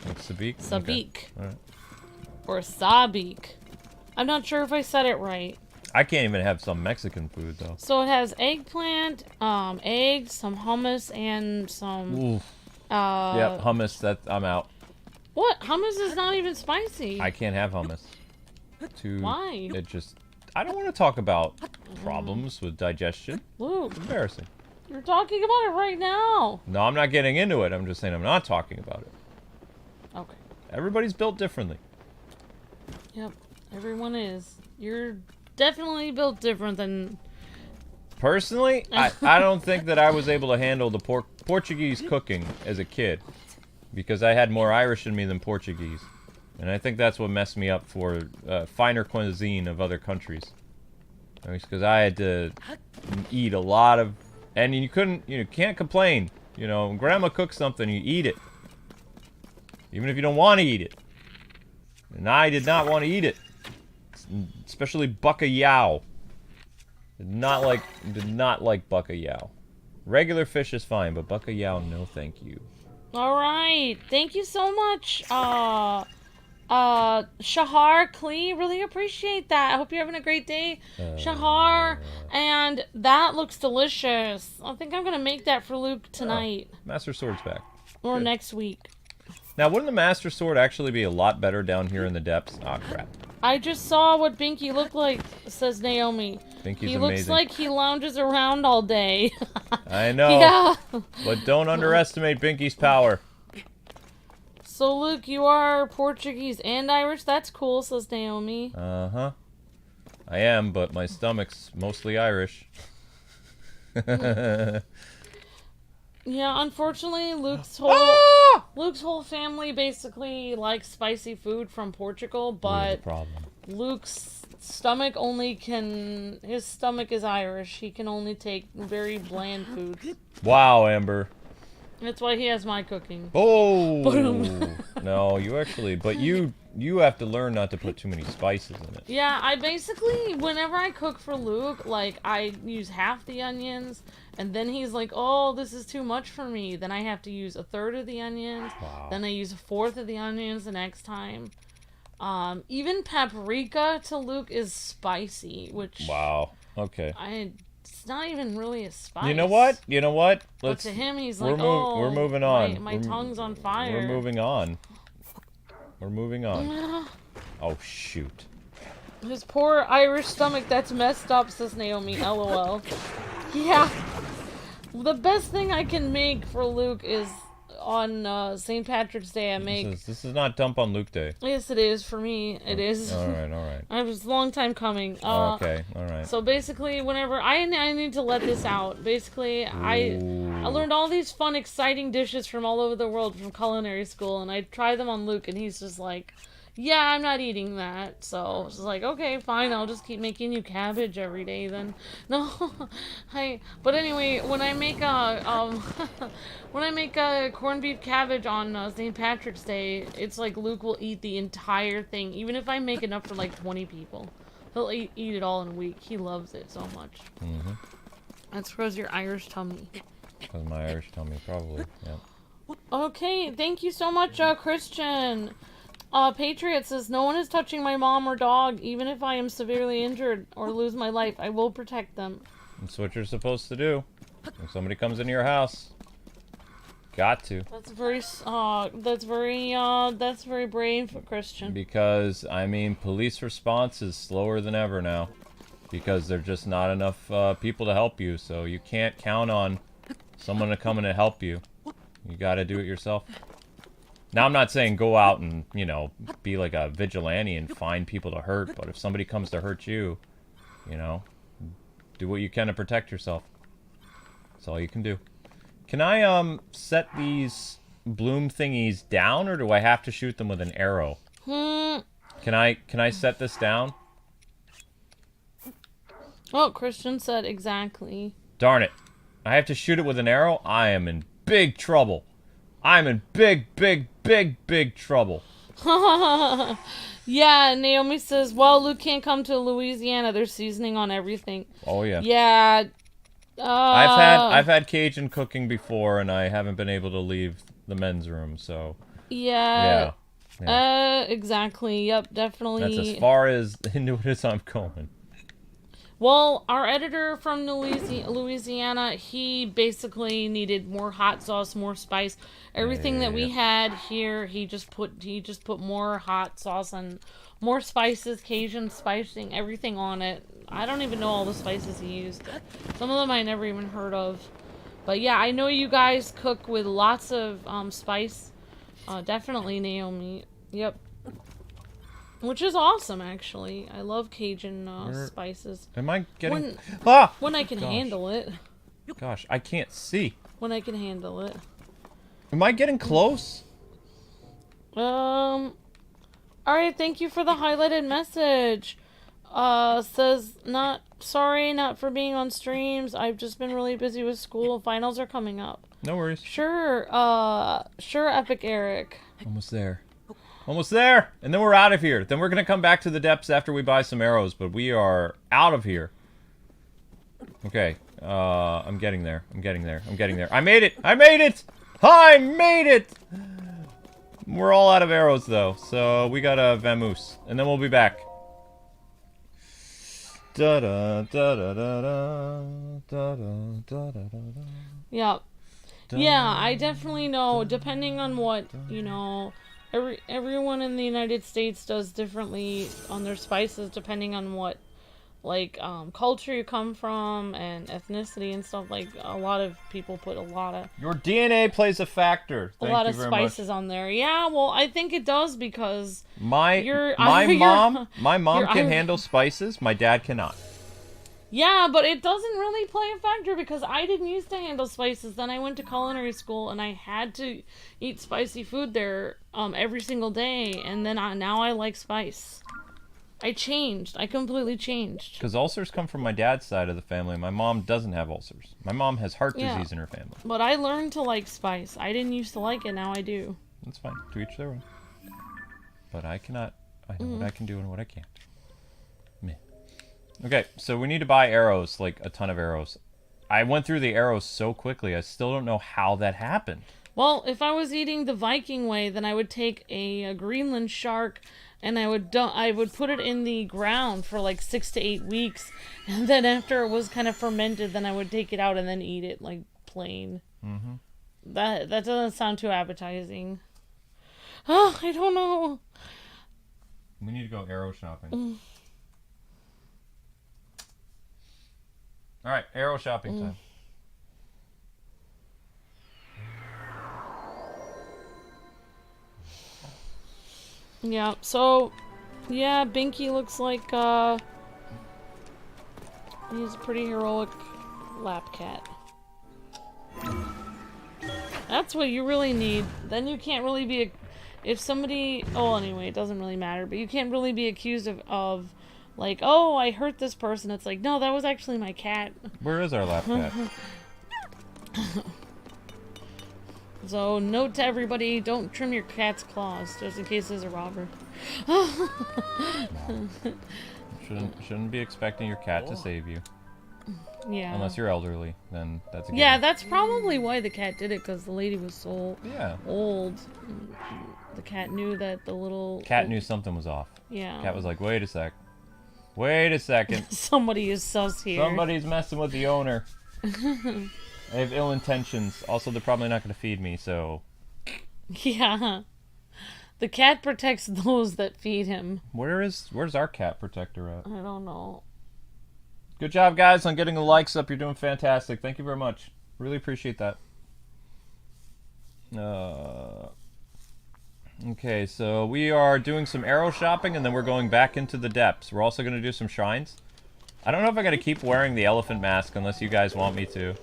It's Sabik? Sabik. Okay. All right. Or Sabik. I'm not sure if I said it right. I can't even have some Mexican food though. So it has eggplant, eggs, some hummus, and some. Oof. Yep, hummus. That I'm out. What? Hummus is not even spicy. I can't have hummus. Why? It just. I don't want to talk about problems with digestion. Luke, It's embarrassing. you're talking about it right now. No, I'm not getting into it. I'm just saying I'm not talking about it. Okay. Everybody's built differently. Yep. Everyone is. You're definitely built different than. Personally, I don't think that I was able to handle the Portuguese cooking as a kid because I had more Irish in me than Portuguese. And I think that's what messed me up for finer cuisine of other countries. Because I had to eat a lot of... And you can't complain. You know, when Grandma cooks something, you eat it. Even if you don't want to eat it. And I did not want to eat it. Especially bacalhau. Did not like bacalhau. Regular fish is fine, but bacalhau, no thank you. Alright. Thank you so much, Shahar Klee. Really appreciate that. I hope you're having a great day, Shahar. And that looks delicious. I think I'm gonna make that for Luke tonight. Master Sword's back. Or Good. next week. Now, wouldn't the Master Sword actually be a lot better down here in the depths? Ah, crap. I just saw what Binky looked like, says Naomi. Binky's he amazing. looks like he lounges around all day. I know. Yeah. But don't underestimate Binky's power. So, Luke, you are Portuguese and Irish? That's cool, says Naomi. Uh-huh. I am, but my stomach's mostly Irish. Yeah, unfortunately, Luke's whole family basically likes spicy food from Portugal, but problem. Luke's stomach his stomach is Irish. He can only take very bland foods. Wow, Amber. That's why he has my cooking. Oh! No, you have to learn not to put too many spices in it. Yeah, I basically, whenever I cook for Luke, like, I use half the onions, and then he's like, oh, this is too much for me. Then I have to use a third of the onions. Wow. Then I use a fourth of the onions the next time. Even paprika to Luke is spicy, which... Wow. Okay. It's not even really a spice. You know what? But to him, he's like, we're moving on. My tongue's on fire. We're moving on. Oh, shoot. His poor Irish stomach, that's messed up, says Naomi, LOL. Yeah. The best thing I can make for Luke is on St. Patrick's Day, I make... This is not Dump on Luke Day. Yes, it is. For me, it is. Alright. It was a long time coming. Okay, alright. So basically, whenever... I need to let this out. Basically, I learned all these fun, exciting dishes from all over the world from culinary school, and I try them on Luke, and he's just like... Yeah, I'm not eating that. So she's like, okay, fine, I'll just keep making you cabbage every day then. No, but anyway, when I make when I make a corned beef cabbage on St. Patrick's Day, it's like Luke will eat the entire thing, even if I make enough for like 20 people. He'll eat it all in a week. He loves it so much. Mm-hmm. That's because your Irish tummy. Because my Irish tummy, probably. Yeah. Okay, thank you so much, Christian. Patriot says, no one is touching my mom or dog, even if I am severely injured or lose my life. I will protect them. That's what you're supposed to do. When somebody comes into your house, got to. That's very brave, Christian. Because, I mean, police response is slower than ever now. Because there's just not enough people to help you, so you can't count on someone to come in and help you. You gotta do it yourself. Now, I'm not saying go out and, you know, be like a vigilante and find people to hurt, but if somebody comes to hurt you, you know, do what you can to protect yourself. That's all you can do. Can I, set these bloom thingies down, or do I have to shoot them with an arrow? Can I set this down? Oh, Christian said exactly. Darn it. I have to shoot it with an arrow? I am in big trouble. I'm in big trouble. Yeah, Naomi says, well, Luke can't come to Louisiana. There's seasoning on everything. Oh, yeah. Yeah. I've had Cajun cooking before, and I haven't been able to leave the men's room, so... Yeah. Yeah. Exactly. Yep, definitely. That's as far as into it as I'm going. Well, our editor from Louisiana, he basically needed more hot sauce, more spice. Everything that we had here, he just put more hot sauce and more spices, Cajun spicing, everything on it. I don't even know all the spices he used. Some of them I never even heard of. But yeah, I know you guys cook with lots of spice. Definitely, Naomi. Yep. Which is awesome, actually. I love Cajun spices. Am I getting... When I can handle it. Gosh, I can't see. When I can handle it. Am I getting close? Alright, thank you for the highlighted message. Says, not for being on streams. I've just been really busy with school. Finals are coming up. No worries. Sure, Epic Eric. Almost there. Almost there! And then we're out of here. Then we're gonna come back to the depths after we buy some arrows, but we are out of here. Okay, I'm getting there. I'm getting there. I made it! I made it! I made it! We're all out of arrows, though, so we gotta vamoose. And then we'll be back. Yeah. Yeah, I definitely know, depending on what, you know... Everyone in the United States does differently on their spices depending on what, like, culture you come from and ethnicity and stuff. Like, a lot of people put a lot of... Your DNA plays a factor. A lot of spices on there. Yeah, well, I think it does because... My mom can handle spices. My dad cannot. Yeah, but it doesn't really play a factor because I didn't used to handle spices. Then I went to culinary school and I had to eat spicy food there every single day. And then now I like spice. I changed. I completely changed. Because ulcers come from my dad's side of the family. My mom doesn't have ulcers. My mom has heart disease in her family. But I learned to like spice. I didn't used to like it. Now I do. That's fine. To each their own. But I cannot. I know what I can do and what I can't. Meh. Okay, so we need to buy arrows, like a ton of arrows. I went through the arrows so quickly, I still don't know how that happened. Well, if I was eating the Viking way, then I would take a Greenland shark and I would put it in the ground for like 6 to 8 weeks, and then after it was kind of fermented, then I would take it out and then eat it like plain. Mm-hmm. That doesn't sound too appetizing. Oh, I don't know. We need to go arrow shopping. All right, arrow shopping time. Yeah, so, yeah, Binky looks like, he's a pretty heroic lap cat. That's what you really need. Then you can't really be if somebody... Oh, anyway, it doesn't really matter. But you can't really be accused of like, oh, I hurt this person. It's like, no, that was actually my cat. Where is our lap cat? So, note to everybody, don't trim your cat's claws, just in case there's a robber. Shouldn't be expecting your cat to save you. Yeah. Unless you're elderly, then that's a Yeah, given. that's probably why the cat did it, because the lady was so old. The cat knew that the little... Cat knew something was off. Yeah. Cat was like, wait a sec. Wait a second. Somebody is sus here. Somebody's messing with the owner. They have ill intentions. Also, they're probably not going to feed me, so... Yeah. The cat protects those that feed him. Where's our cat protector at? I don't know. Good job, guys, on getting the likes up. You're doing fantastic. Thank you very much. Really appreciate that. Okay, so we are doing some arrow shopping, and then we're going back into the depths. We're also going to do some shrines. I don't know if I got to keep wearing the elephant mask unless you guys want me to.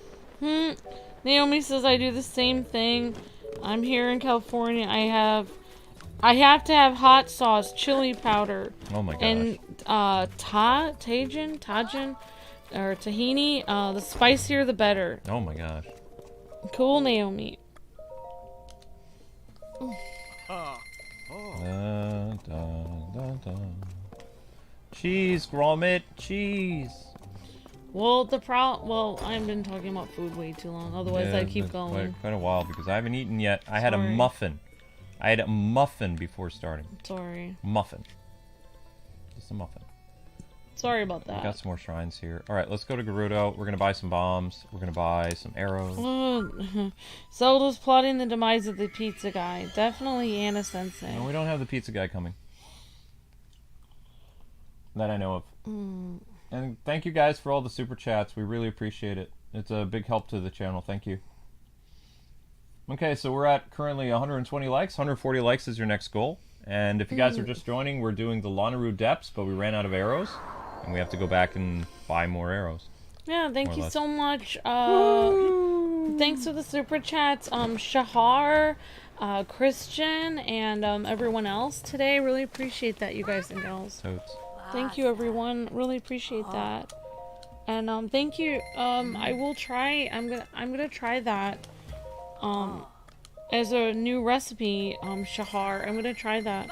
Naomi says I do the same thing. I'm here in California. I have to have hot sauce, chili powder. Oh my gosh. And Tajin, or tahini. The spicier the better. Oh my gosh. Cool, Naomi. Cheese, Gromit, cheese. Well, I've been talking about food way too long. Otherwise, I keep going. Quite a while because I haven't eaten yet. I had a Sorry. muffin. I had a muffin before starting. Sorry. Muffin. Just a muffin. Sorry about We that. got some more shrines here. All right, let's go to Gerudo. We're gonna buy some bombs. We're gonna buy some arrows. Zelda's plotting the demise of the pizza guy. Definitely Anna Sensei. No, we don't have the pizza guy coming. That I know of. And thank you guys for all the super chats. We really appreciate it. It's a big help to the channel. Thank you. Okay, so we're at currently 120 likes. 140 likes is your next goal. And if you guys are just joining, we're doing the Lanayru Depths, but we ran out of arrows. And we have to go back and buy more arrows. Yeah, thank you less. so much. Thanks for the super chats, Shahar, Christian, and everyone else today. Really appreciate that, you guys and gals. Totes. Thank you, everyone. Really appreciate that. And thank you. I will try. I'm gonna try that. As a new recipe, Shahar. I'm gonna try that.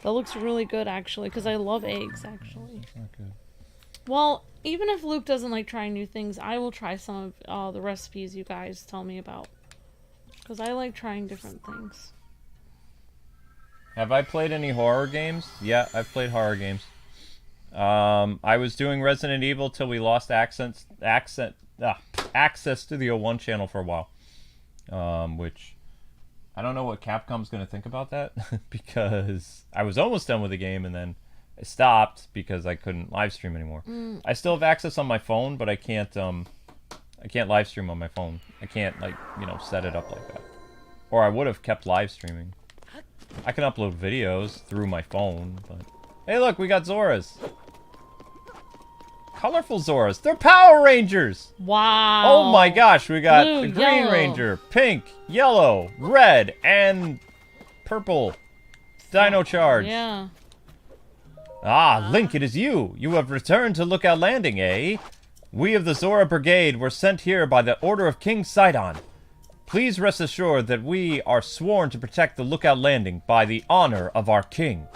That looks really good, actually, because I love eggs, actually. That's not good. Well, even if Luke doesn't like trying new things, I will try some of the recipes you guys tell me about. Because I like trying different things. Have I played any horror games? Yeah, I've played horror games. I was doing Resident Evil till we lost access to the O1 channel for a while. Which, I don't know what Capcom's going to think about that. Because I was almost done with the game and then I stopped because I couldn't live stream anymore. I still have access on my phone, but I can't live stream on my phone. I can't, like, set it up like that. Or I would have kept live streaming. I can upload videos through my phone, but... Hey, look, we got Zoras. Colorful Zoras. They're Power Rangers! Wow! Oh my gosh, we got Blue, the Green yellow. Ranger, Pink, Yellow, Red, and Purple. Dino Charge. Yeah. Ah, Link, it is you. You have returned to Lookout Landing, eh? We of the Zora Brigade were sent here by the order of King Sidon. Please rest assured that we are sworn to protect the Lookout Landing by the honor of our king.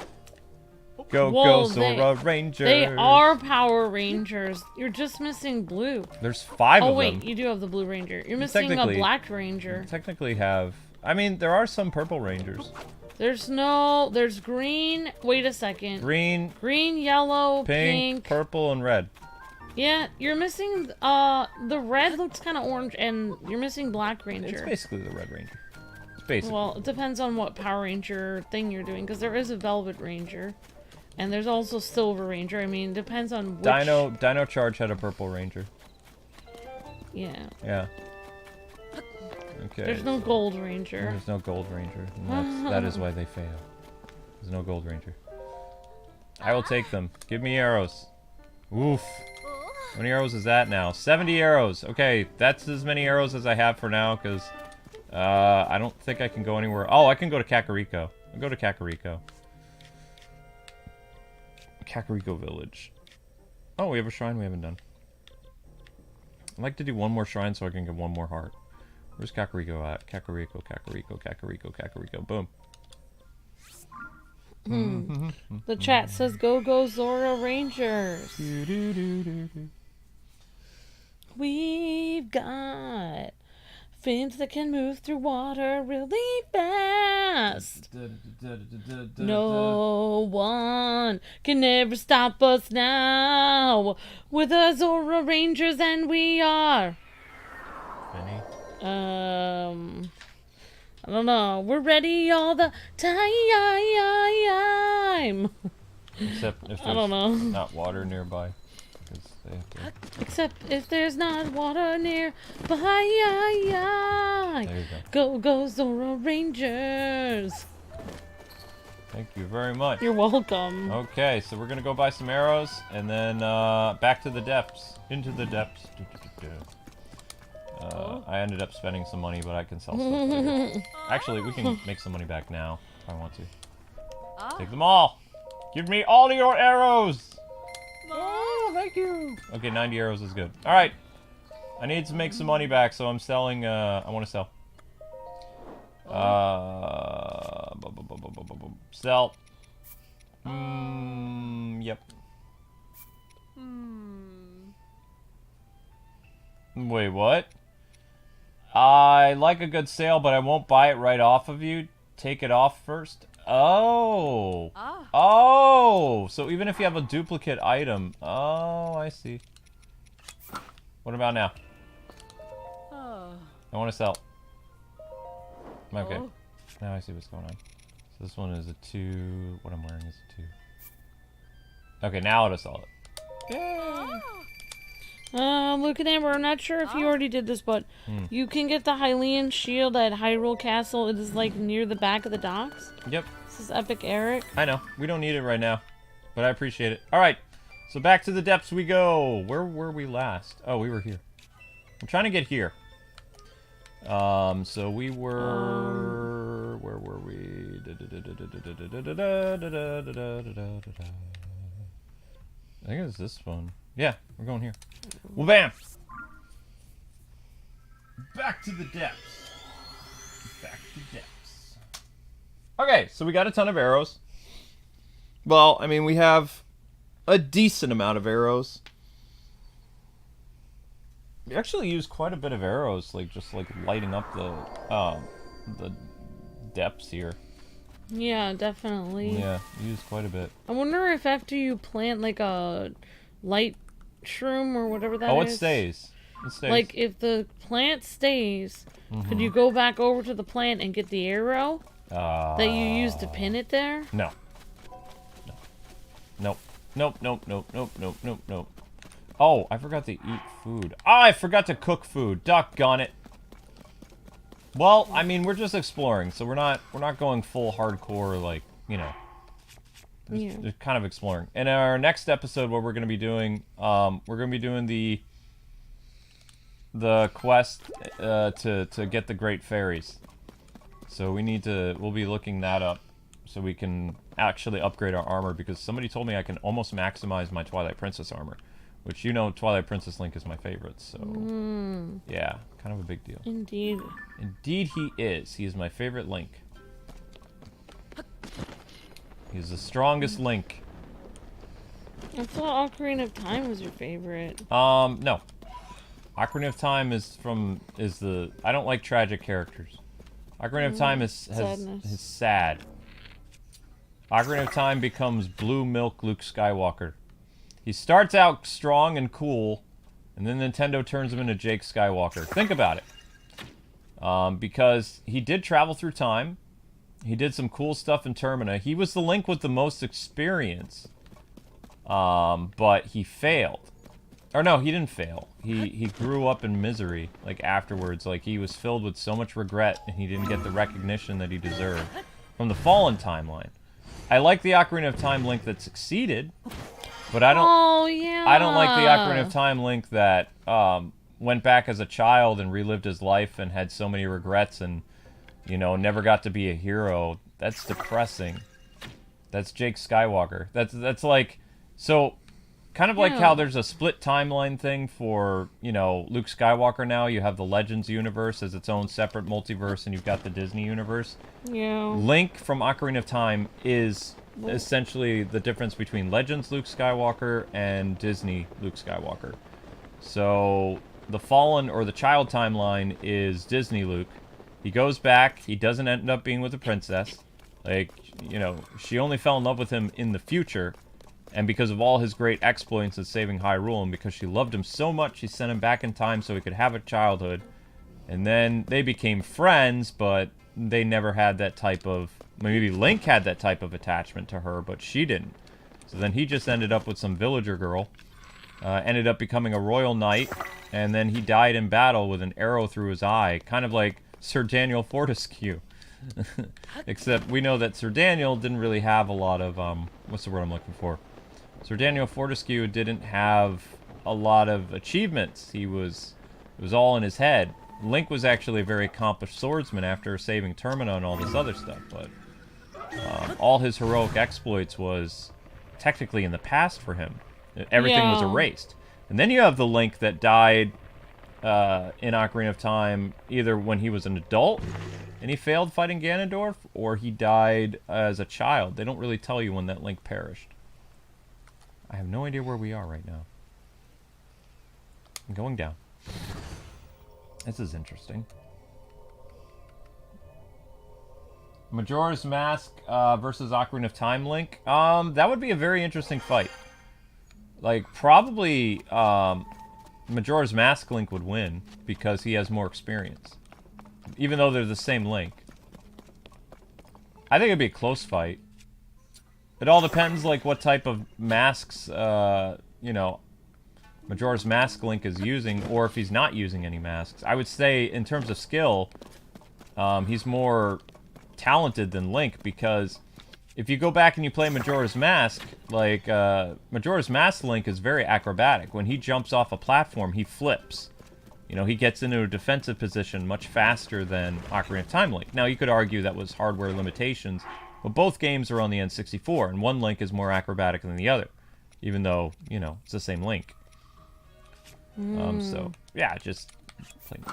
Go, Whoa, go, Zora Rangers. They are Power Rangers. You're just missing blue. There's 5 Oh of wait, them. you do have the Blue Ranger. You're missing a Technically- Black Ranger. Technically have... I mean, there are some Purple Rangers. There's green. Wait a second. Green, Green, yellow, pink, purple, and red. Yeah, you're missing, the red looks kind of orange, and you're missing Black It's Ranger. basically the Red Ranger. It's basically. Well, it depends on what Power Ranger thing you're doing, because there is a Velvet Ranger. And there's also Silver Ranger. I mean, it depends on which... Dino Charge had a Purple Ranger. Yeah. Yeah. Okay. There's no Gold Ranger. There's no Gold Ranger. And that is why they fail. There's no Gold Ranger. I will take them. Give me arrows. Oof. How many arrows is that now? 70 arrows. Okay, that's as many arrows as I have for now, because I don't think I can go anywhere. Oh, I can go to Kakariko. I'll go to Kakariko. Kakariko Village. Oh, we have a shrine we haven't done. I'd like to do one more shrine so I can get one more heart. Where's Kakariko at? Kakariko, Kakariko, Kakariko, Kakariko. Boom. The chat says, "Go go Zora Rangers." We've got fins that can move through water really fast. No one can ever stop us now. We're the Zora Rangers and we are. Benny? I don't know. We're ready all the time. Except if I don't know. there's not water nearby. 'Cause they have to... Except if there's not water nearby. There you go. Go, go, Zora Rangers. Thank you very much. You're welcome. Okay, so we're gonna go buy some arrows, and then back to the depths. Into the depths. I ended up spending some money, but I can sell stuff later. Actually, we can make some money back now, if I want to. Take them all! Give me all your arrows! Oh, thank you! Okay, 90 arrows is good. Alright. I need to make some money back, so I'm selling, I want to sell. Sell. Yep. Wait, what? I like a good sale, but I won't buy it right off of you. Take it off first. Oh. Oh. So even if you have a duplicate item. Oh, I see. What about now? I want to sell. Okay. Now I see what's going on. So this one is a 2. What I'm wearing is a 2. Okay, now I'll sell it. Yay. Luke and Amber, I'm not sure if you already did this, but you can get the Hylian shield at Hyrule Castle. It is like near the back of the docks. Yep. This is Epic Eric. I know. We don't need it right now, but I appreciate it. All right. So back to the depths we go. Where were we last? Oh, we were here. I'm trying to get here. So we were... Where were we? I think it's this one. Yeah, we're going here. Well, bam! Back to the depths. Back to depths. Okay, so we got a ton of arrows. Well, I mean, we have a decent amount of arrows. We actually use quite a bit of arrows, like just like lighting up the depths here. Yeah, definitely. Yeah, we use quite a bit. I wonder if after you plant like a light shroom or whatever that is. Oh, it stays. It stays. Like if the plant stays, could you go back over to the plant and get the arrow that you used to pin it there? No. No. Nope. Nope. Nope. Nope. Nope. Nope. Nope. Nope. Oh, I forgot to eat food. Ah, I forgot to cook food. Doggone it. Well, I mean, we're just exploring, so we're not going full hardcore, like, you know. Just kind of exploring. In our next episode, what we're going to be doing, we're going to be doing the quest to get the Great Fairies. So we'll be looking that up so we can actually upgrade our armor, because somebody told me I can almost maximize my Twilight Princess armor. Which, you know, Twilight Princess Link is my favorite, so... Yeah, kind of a big deal. Indeed. Indeed he is. He is my favorite Link. He's the strongest Link. I thought Ocarina of Time was your favorite. No. Ocarina of Time is the... I don't like tragic characters. Ocarina of Time is sad. Ocarina of Time becomes Blue Milk Luke Skywalker. He starts out strong and cool, and then Nintendo turns him into Jake Skywalker. Think about it. Because he did travel through time. He did some cool stuff in Termina. He was the Link with the most experience. But he failed. Or no, he didn't fail. He grew up in misery, like, afterwards. Like, he was filled with so much regret, and he didn't get the recognition that he deserved from the Fallen timeline. I like the Ocarina of Time Link that succeeded. But I don't. Oh yeah. I don't like the Ocarina of Time Link that went back as a child and relived his life and had so many regrets and, you know, never got to be a hero. That's depressing. That's Jake Skywalker. That's like, so, kind of like how there's a split timeline thing for, you know, Luke Skywalker now. You have the Legends universe as its own separate multiverse, and you've got the Disney universe. Yeah. Link from Ocarina of Time is essentially the difference between Legends Luke Skywalker and Disney Luke Skywalker. So, the Fallen or the Child timeline is Disney Luke. He goes back, he doesn't end up being with the princess. Like, you know, she only fell in love with him in the future, and because of all his great exploits in saving Hyrule, and because she loved him so much, she sent him back in time so he could have a childhood. And then they became friends, but they never had that type of... Maybe Link had that type of attachment to her, but she didn't. So then he just ended up with some villager girl, ended up becoming a royal knight, and then he died in battle with an arrow through his eye, kind of like Sir Daniel Fortescue. Except we know that Sir Daniel didn't really have a lot of, what's the word I'm looking for? Sir Daniel Fortescue didn't have a lot of achievements. It was all in his head. Link was actually a very accomplished swordsman after saving Termina and all this other stuff, but all his heroic exploits was technically in the past for him. Everything was erased. And then you have the Link that died in Ocarina of Time either when he was an adult and he failed fighting Ganondorf, or he died as a child. They don't really tell you when that Link perished. I have no idea where we are right now. I'm going down. This is interesting. Majora's Mask versus Ocarina of Time Link. That would be a very interesting fight. Like, probably Majora's Mask Link would win because he has more experience. Even though they're the same Link. I think it'd be a close fight. It all depends, like, what type of masks, you know, Majora's Mask Link is using, or if he's not using any masks. I would say, in terms of skill, he's more talented than Link, because if you go back and you play Majora's Mask, like, Majora's Mask Link is very acrobatic. When he jumps off a platform, he flips. You know, he gets into a defensive position much faster than Ocarina of Time Link. Now, you could argue that was hardware limitations, but both games are on the N64, and one Link is more acrobatic than the other, even though, you know, it's the same Link. So, yeah, just playing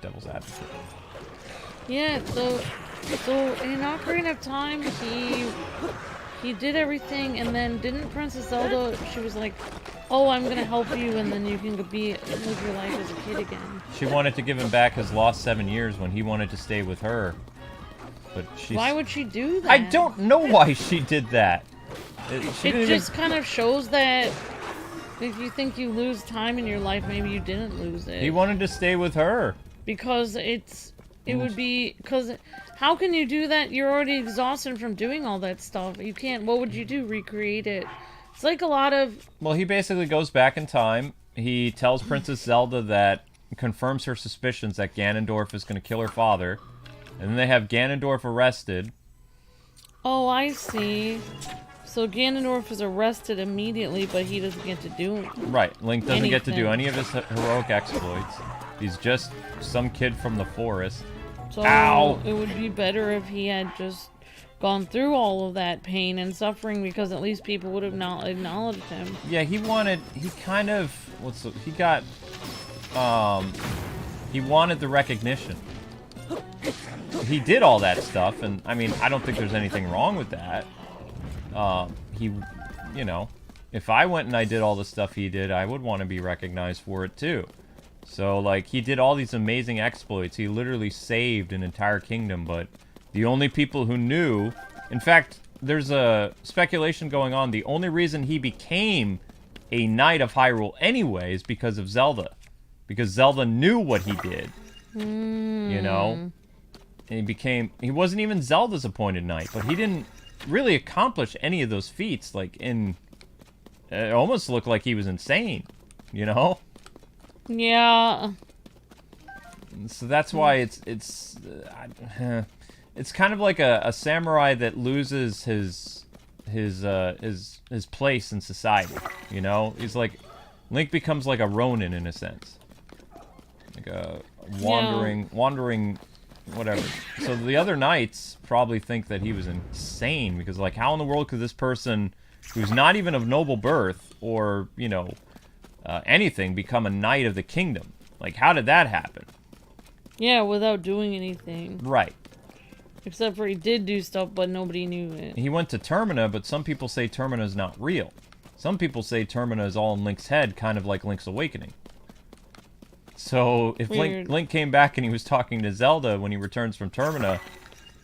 devil's advocate. Yeah, so in Ocarina of Time, he did everything, and then didn't Princess Zelda, she was like, oh, I'm gonna help you, and then you can live your life as a kid again. She wanted to give him back his lost 7 years when he wanted to stay with her. But she's... Why would she do that? I don't know why she did that. It just kind of shows that if you think you lose time in your life, maybe you didn't lose it. He wanted to stay with her. Because it would be... Because how can you do that? You're already exhausted from doing all that stuff. You can't... What would you do? Recreate it? It's like a lot of... Well, he basically goes back in time. He tells Princess Zelda that... confirms her suspicions that Ganondorf is going to kill her father. And then they have Ganondorf arrested. Oh, I see. So Ganondorf is arrested immediately, but he doesn't get to do it. Right. Link doesn't get to do any of his heroic exploits. He's just some kid from the forest. So Ow! It would be better if he had just gone through all of that pain and suffering, because at least people would have not acknowledged him. Yeah, he wanted the recognition. He did all that stuff, and I mean, I don't think there's anything wrong with that. You know, if I went and I did all the stuff he did, I would want to be recognized for it too. So, like, he did all these amazing exploits. He literally saved an entire kingdom, but the only people who knew... In fact, there's a speculation going on. The only reason he became a Knight of Hyrule anyway is because of Zelda. Because Zelda knew what he did. You know? And he wasn't even Zelda's appointed knight, but he didn't really accomplish any of those feats. Like, it almost looked like he was insane, you know? Yeah. So that's why it's kind of like a samurai that loses his place in society, you know? He's like, Link becomes like a ronin in a sense. Like a wandering whatever. So the other knights probably think that he was insane, because, like, how in the world could this person, who's not even of noble birth, or, you know, anything, become a knight of the kingdom? Like, how did that happen? Yeah, without doing anything. Right. Except for he did do stuff, but nobody knew it. He went to Termina, but some people say Termina's not real. Some people say Termina is all in Link's head, kind of like Link's Awakening. So, if Link came back and he was talking to Zelda when he returns from Termina,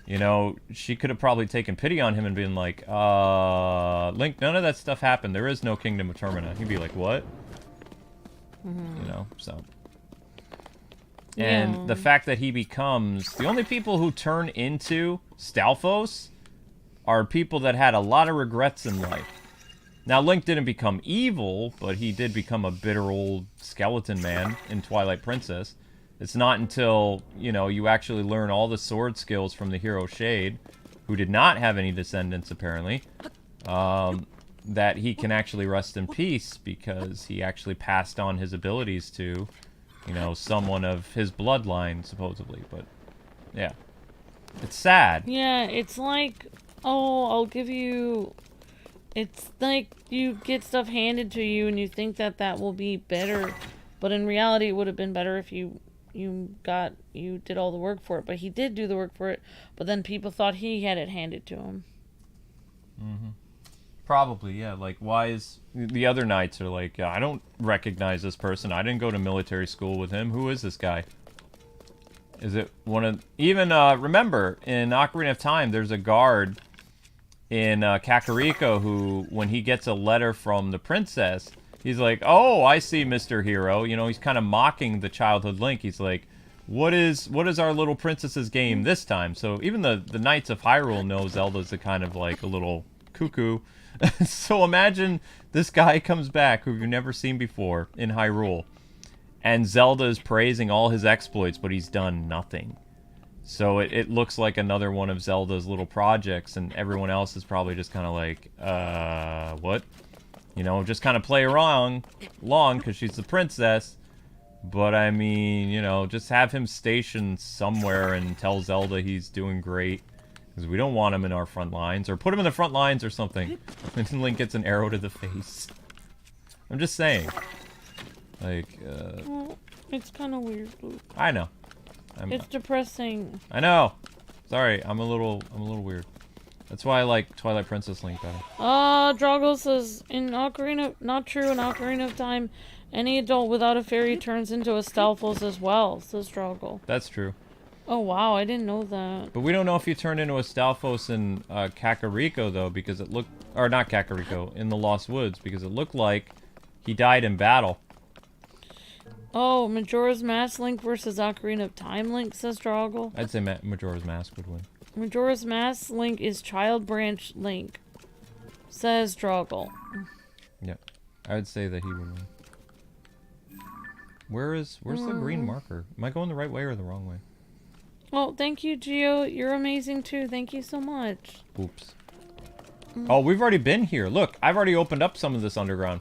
you know, she could have probably taken pity on him and been like, Link, none of that stuff happened. There is no Kingdom of Termina. He'd be like, what? You know, so... And the fact that he becomes... The only people who turn into Stalfos are people that had a lot of regrets in life. Now, Link didn't become evil, but he did become a bitter old skeleton man in Twilight Princess. It's not until, you know, you actually learn all the sword skills from the hero Shade, who did not have any descendants, apparently, that he can actually rest in peace, because he actually passed on his abilities to... You know, someone of his bloodline, supposedly, but, yeah. It's sad. Yeah, it's like, oh, I'll give you... It's like you get stuff handed to you and you think that that will be better, but in reality it would have been better if you did all the work for it. But he did do the work for it, but then people thought he had it handed to him. Mm-hmm. Probably, yeah. Like, why is... The other knights are like, I don't recognize this person. I didn't go to military school with him. Who is this guy? Is it one of... Even, remember, in Ocarina of Time, there's a guard in Kakariko who, when he gets a letter from the princess, he's like, oh, I see, Mr. Hero. You know, he's kind of mocking the childhood Link. He's like, what is our little princess's game this time? So even the Knights of Hyrule know Zelda's a kind of like a little cuckoo. So imagine this guy comes back who you've never seen before in Hyrule, and Zelda is praising all his exploits, but he's done nothing. So it looks like another one of Zelda's little projects, and everyone else is probably just kind of like, what? You know, just kind of play along because she's the princess. But I mean, you know, just have him stationed somewhere and tell Zelda he's doing great. Because we don't want him in our front lines. Or put him in the front lines or something. And then Link gets an arrow to the face. I'm just saying. Like, Well, it's kind of weird, Luke. I know. It's depressing. I know. Sorry, I'm a little weird. That's why I like Twilight Princess Link better. Drago says, in Ocarina... Not true, in Ocarina of Time, any adult without a fairy turns into a Stalfos as well, says Drago. That's true. Oh, wow, I didn't know that. But we don't know if he turned into a Stalfos in Kakariko, though, because it looked... Or not Kakariko, in the Lost Woods, because it looked like he died in battle. Oh, Majora's Mask Link versus Ocarina of Time Link, says Drago. I'd say Majora's Mask would win. Majora's Mask Link is Child Branch Link, says Drago. Yeah, I would say that he would win. Where's the green marker? Am I going the right way or the wrong way? Oh, thank you, Gio. You're amazing, too. Thank you so much. Oops. Oh, we've already been here. Look, I've already opened up some of this underground.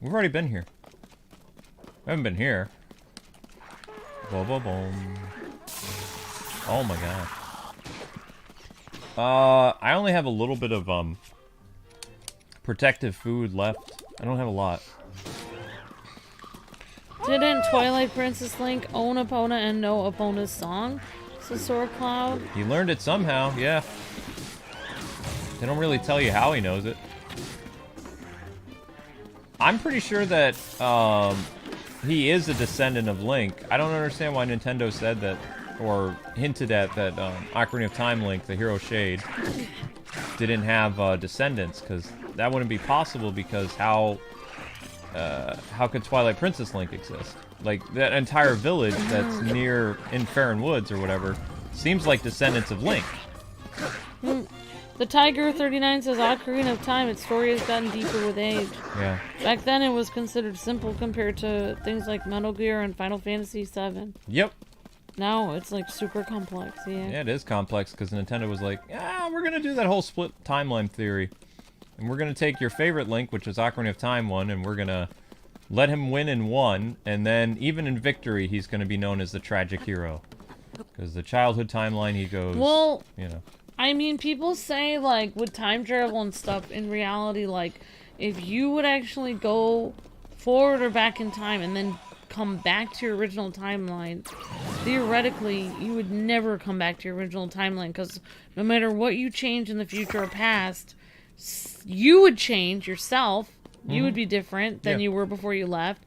We've already been here. We haven't been here. Boom, boom, boom. Oh my god. I only have a little bit of, protective food left. I don't have a lot. Didn't Twilight Princess Link own Epona and know Epona's song? Says Sora Cloud. He learned it somehow, yeah. They don't really tell you how he knows it. I'm pretty sure that, he is a descendant of Link. I don't understand why Nintendo said that, or hinted at that, Ocarina of Time Link, the hero Shade, didn't have, descendants, because that wouldn't be possible, because how could Twilight Princess Link exist? Like, that entire village that's near in Faron Woods or whatever seems like descendants of Link. The Tiger 39 says Ocarina of Time, its story has gotten deeper with age. Yeah. Back then it was considered simple compared to things like Metal Gear and Final Fantasy VII. Yep. Now it's like super complex, yeah. Yeah, it is complex because Nintendo was like, we're going to do that whole split timeline theory. And we're going to take your favorite Link, which is Ocarina of Time 1, and we're going to let him win in 1, and then even in victory, he's going to be known as the tragic hero. Because the childhood timeline, he goes, Well, you know. I mean, people say, like, with time travel and stuff, in reality, like, if you would actually go forward or back in time and then come back to your original timeline, theoretically, you would never come back to your original timeline, because no matter what you change in the future or past, you would change yourself. You would be different than you were before you left.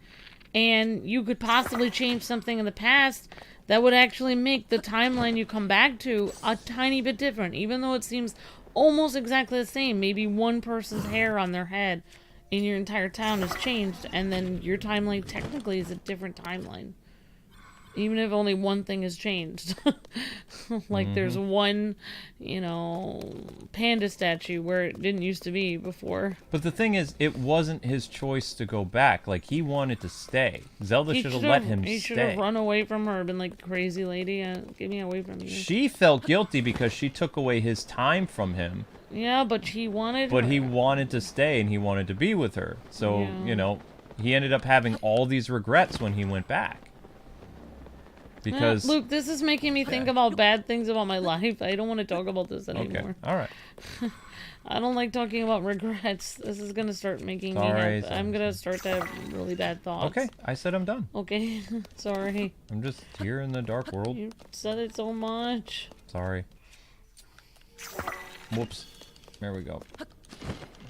And you could possibly change something in the past that would actually make the timeline you come back to a tiny bit different, even though it seems almost exactly the same. Maybe one person's hair on their head in your entire town has changed, and then your timeline technically is a different timeline. Even if only one thing has changed. Like there's one, you know, panda statue where it didn't used to be before. But the thing is, it wasn't his choice to go back. Like, he wanted to stay. Zelda should have let him He stay. should have run away from her, been like, crazy lady, get me away from you. She felt guilty because she took away his time from him. Yeah, but he wanted But her. he wanted to stay and he wanted to be with her. So, Yeah. you know, he ended up having all these regrets when he went back. Because... Luke, this is making me think about bad things about my life. I don't want to talk about this anymore. Okay, alright. I don't like talking about regrets. This is going to start making me Sorry, have... I'm going to start to have really bad thoughts. Okay, I said I'm done. Okay, sorry. I'm just here in the dark world. You said it so much. Sorry. Whoops. There we go.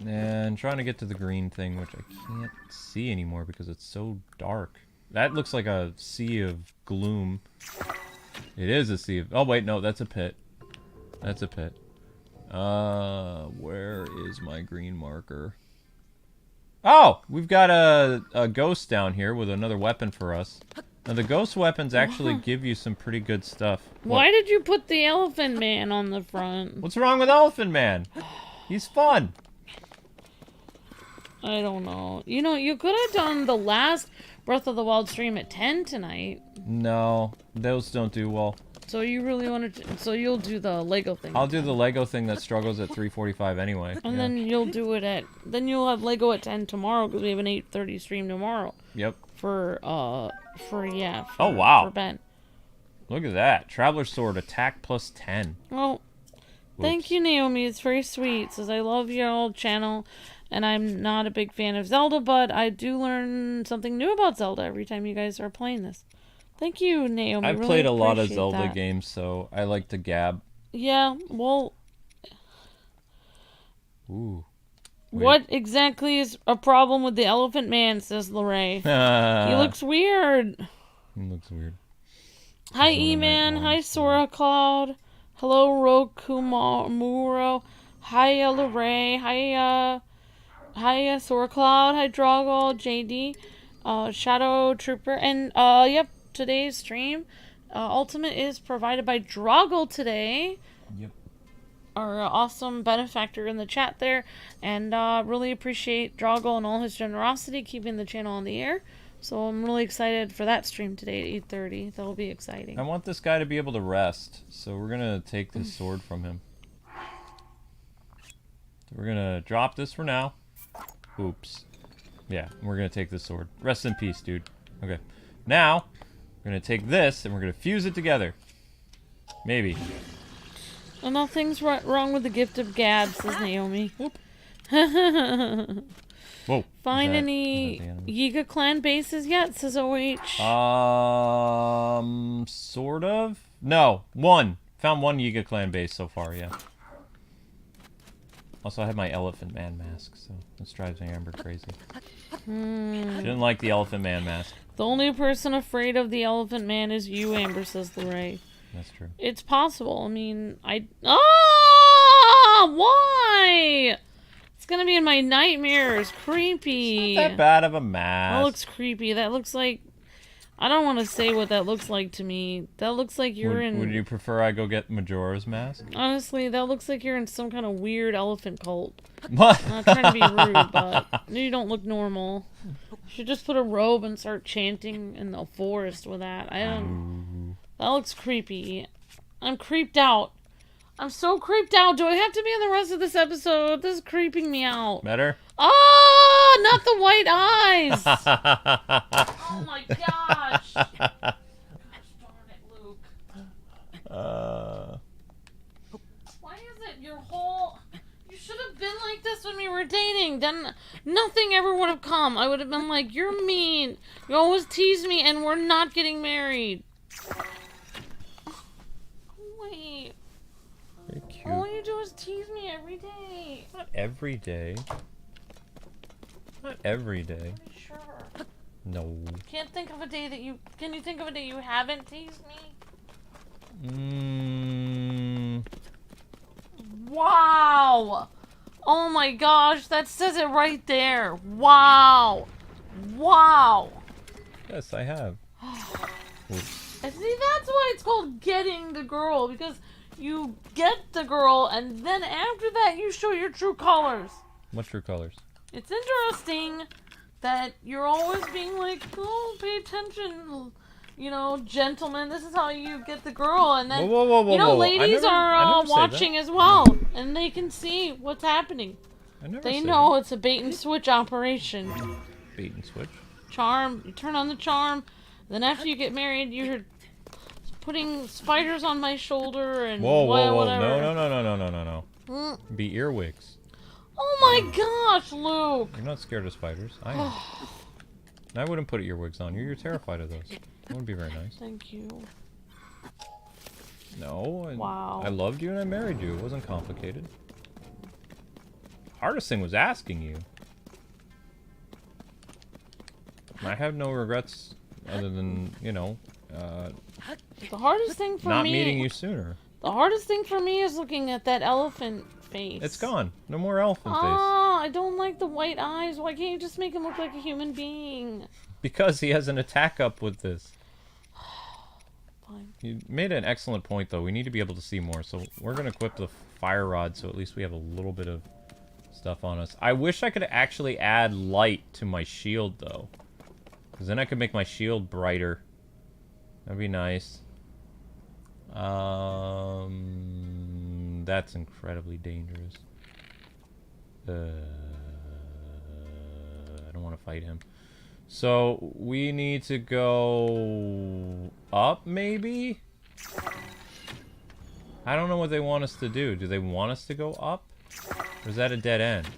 And trying to get to the green thing, which I can't see anymore because it's so dark. That looks like a sea of gloom. It is a sea of... Oh, wait, no, that's a pit. That's a pit. Where is my green marker? Oh! We've got a ghost down here with another weapon for us. Now, the ghost weapons actually give you some pretty good stuff. Why did you put the elephant man on the front? What's wrong with Elephant Man? He's fun. I don't know. You know, you could have done the last Breath of the Wild stream at 10 tonight. No, those don't do well. So you really want to... So you'll do the Lego thing. I'll do the Lego thing that struggles at 3:45 anyway. And then you'll do it at... Then you'll have Lego at 10 tomorrow, because we have an 8:30 stream tomorrow. Yep. For Oh, For wow. Ben. Look at that. Traveler's Sword, attack plus 10. Well, thank you, Naomi. It's very sweet. Says, I love your old channel, and I'm not a big fan of Zelda, but I do learn something new about Zelda every time you guys are playing this. Thank you, Naomi. I've really played a lot of appreciate Zelda that. games, so I like to gab. Yeah, well... Ooh. What exactly is a problem with the Elephant Man, says Lorray. He looks weird. He looks weird. Hi, He's one of my E-Man. Hi, ones, Sora Cloud. Hello, Rokumuro. Hi, Lorray. Hi, Sora Cloud. Hi, Drago, JD, Shadow Trooper. And, yep, today's stream, Ultimate is provided by Drago today. Yep. Our awesome benefactor in the chat there. And, really appreciate Drago and all his generosity keeping the channel on the air. So I'm really excited for that stream today at 8:30. That'll be exciting. I want this guy to be able to rest, so we're gonna take this sword from him. So we're gonna drop this for now. Oops. Yeah, we're gonna take this sword. Rest in peace, dude. Okay. Now, we're gonna take this and we're gonna fuse it together. Maybe. Well, nothing's wrong with the gift of gab, says Naomi. Whoa. Find Is that any the enemy? Yiga clan bases yet, says OH. Sort of? No, one. Found one Yiga clan base so far, yeah. Also, I have my Elephant Man mask, so this drives me Amber crazy. She didn't like the Elephant Man mask. The only person afraid of the Elephant Man is you, Amber, says Lorray. That's true. It's possible. I mean, why? It's gonna be in my nightmares. Creepy. Not that bad of a mask. That looks creepy. That looks like... I don't want to say what that looks like to me. That looks like you're in... Would you prefer I go get Majora's mask? Honestly, that looks like you're in some kind of weird elephant cult. What? I'm not trying to be rude, but you don't look normal. You should just put a robe and start chanting in the forest with that. I don't... That looks creepy. I'm creeped out. I'm so creeped out. Do I have to be in the rest of this episode? This is creeping me out. Better? Oh, not the white eyes. Oh my gosh. Gosh darn it, Luke. ever would have come. I would have been like, you're mean. You always tease me and we're not getting married. Wait. Very cute. All you do is tease me every day. Not every day. Not every day. Sure. No. Can't think of a day that you... Can you think of a day you haven't teased me? Wow! Oh my gosh, that says it right there. Wow! Wow! Yes, I have. Oops. And see, that's why it's called getting the girl, because you get the girl, and then after that you show your true colors. What's your colors? It's interesting that you're always being like, oh, pay attention, you know, gentlemen, this is how you get the girl, and then, Whoa, you know, whoa. ladies I are never say watching that. as well, and they can see what's happening. I never They say know that. it's a bait and switch operation. Bait and switch. Charm, you turn on the charm, then after you get married, you're putting spiders on my shoulder and Whoa, whatever. No. Mm. Be earwigs. Oh my gosh, Luke! You're not scared of spiders. I am. And I wouldn't put earwigs on you. You're terrified of those. That wouldn't be very nice. Thank you. No. Wow. I loved you and I married you. It wasn't complicated. Hardest thing was asking you. I have no regrets other than, you know, The hardest thing for not me... meeting you sooner. The hardest thing for me is looking at that elephant face. It's gone. No more elephant face. Ah, I don't like the white eyes. Why can't you just make him look like a human being? Because he has an attack up with this. Fine. You made an excellent point, though. We need to be able to see more, so we're going to equip the fire rod, so at least we have a little bit of stuff on us. I wish I could actually add light to my shield, though. Because then I could make my shield brighter. That'd be nice. That's incredibly dangerous. I don't want to fight him. So, we need to go up, maybe? I don't know what they want us to do. Do they want us to go up? Or is that a dead end?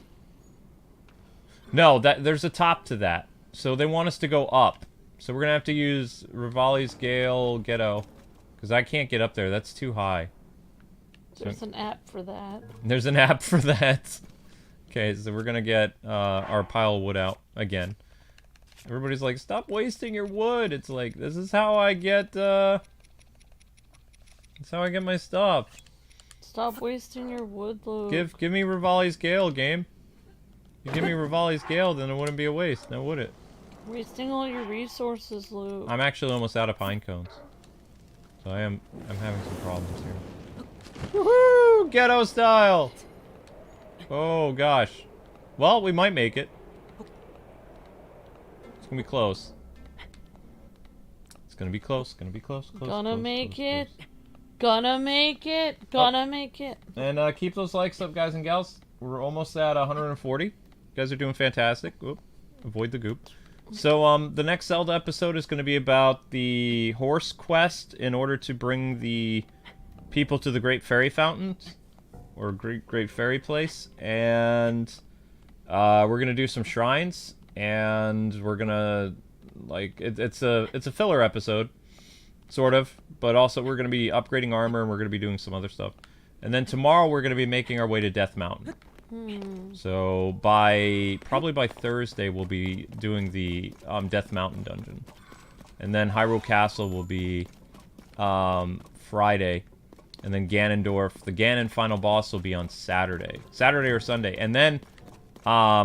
No, there's a top to that. So they want us to go up. So we're going to have to use Rivali's Gale Ghetto. Because I can't get up there. That's too high. There's an app for that. There's an app for that. Okay, so we're going to get our pile of wood out again. Everybody's like, stop wasting your wood. It's like, this is how I get, that's how I get my stuff. Stop wasting your wood, Luke. Give me Rivali's Gale, game. If you give me Rivali's Gale, then it wouldn't be a waste, now would it? Wasting all your resources, Luke. I'm actually almost out of pine cones. So I'm having some problems here. Woohoo! Ghetto style! Oh gosh. Well, we might make it. It's gonna be close. It's gonna be close, gonna be close, close. Gonna close, make close, it. close. Gonna make it. Gonna make it. And keep those likes up, guys and gals. We're almost at 140. You guys are doing fantastic. Oop. Avoid the goop. So, the next Zelda episode is going to be about the horse quest in order to bring the people to the Great Fairy Fountains. Or Great Fairy Place. And, we're going to do some shrines. And we're going to, like, it's a filler episode. Sort of. But also, we're going to be upgrading armor and we're going to be doing some other stuff. And then tomorrow, we're going to be making our way to Death Mountain. So probably by Thursday we'll be doing the Death Mountain dungeon, and then Hyrule Castle will be Friday, and then Ganondorf, the Ganon final boss, will be on Saturday or Sunday, and then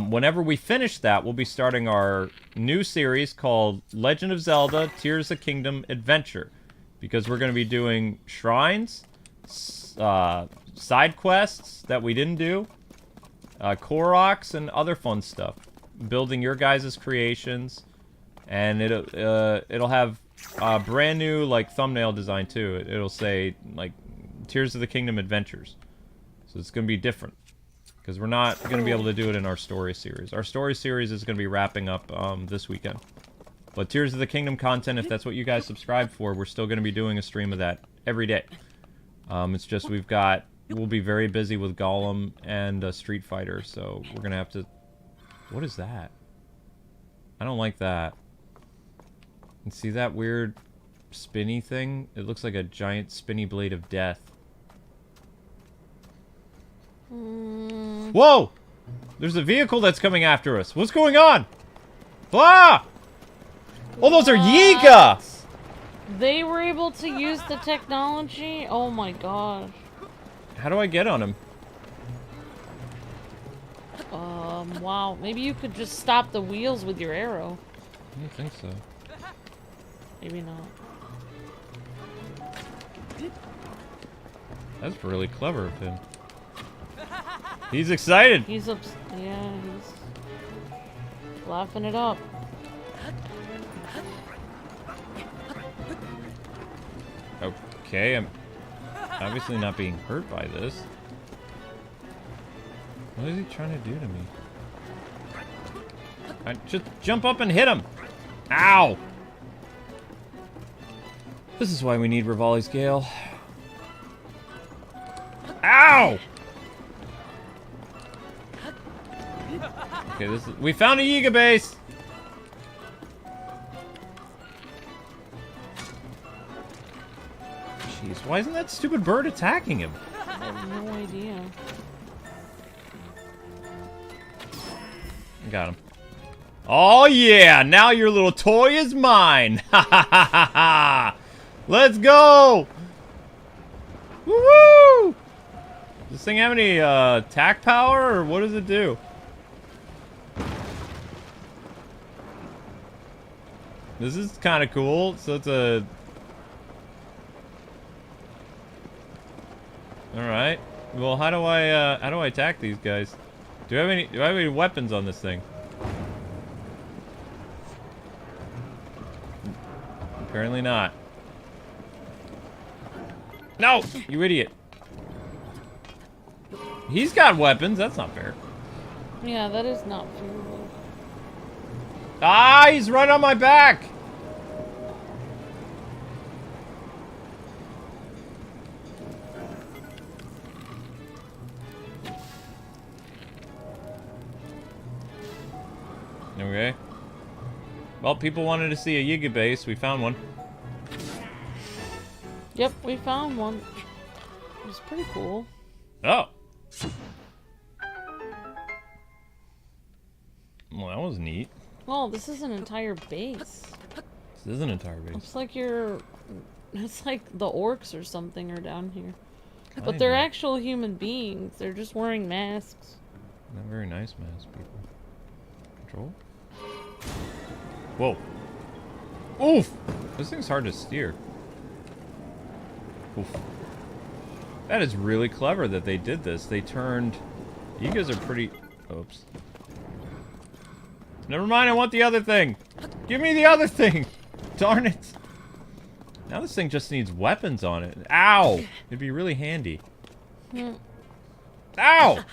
whenever we finish that, we'll be starting our new series called Legend of Zelda Tears of Kingdom Adventure, because we're going to be doing shrines, side quests that we didn't do. Octorocks and other fun stuff. Building your guys' creations, and it'll have a brand new like thumbnail design too. It'll say like Tears of the Kingdom Adventures. So it's gonna be different because we're not gonna be able to do it in our story series. Our story series is gonna be wrapping up this weekend. But Tears of the Kingdom content, if that's what you guys subscribe for, we're still gonna be doing a stream of that every day. It's just we'll be very busy with Gollum and Street Fighter, so we're gonna have to... What is that? I don't like that. And see that weird spinny thing? It looks like a giant spinny blade of death. Whoa! There's a vehicle that's coming after us. What's going on? Ah! Oh, those are Yiga! They were able to use the technology? Oh my gosh. How do I get on him? Wow. Maybe you could just stop the wheels with your arrow. I don't think so. Maybe not. That's really clever of him. He's excited! He's yeah, he's laughing it up. Okay, I'm obviously not being hurt by this. What is he trying to do to me? Just jump up and hit him! Ow! This is why we need Rivali's Gale. Ow! Okay, we found a Yiga base! Jeez, why isn't that stupid bird attacking him? I have no idea. Got him. Oh yeah! Now your little toy is mine! Ha ha ha ha ha! Let's go! Woo! Does this thing have any attack power, or what does it do? This is kind of cool. So it's a... Alright. Well, how do I attack these guys? Do I have any weapons on this thing? Apparently not. No! You idiot. He's got weapons. That's not fair. Yeah, that is not fair. Ah, he's right on my back! Okay. Well, people wanted to see a Yiga base. We found one. Yep, we found one. It was pretty cool. Oh. Well, that was neat. Oh, this is an entire base. This is an entire base. It's like it's like the orcs or something are down here. But Kinda. they're actual human beings. They're just wearing masks. Not very nice masks, people. Control? Whoa. Oof! This thing's hard to steer. Oof. That is really clever that they did this. They turned... You guys are pretty... Oops. Never mind, I want the other thing! Give me the other thing! Darn it! Now this thing just needs weapons on it. Ow! It'd be really handy. Ow!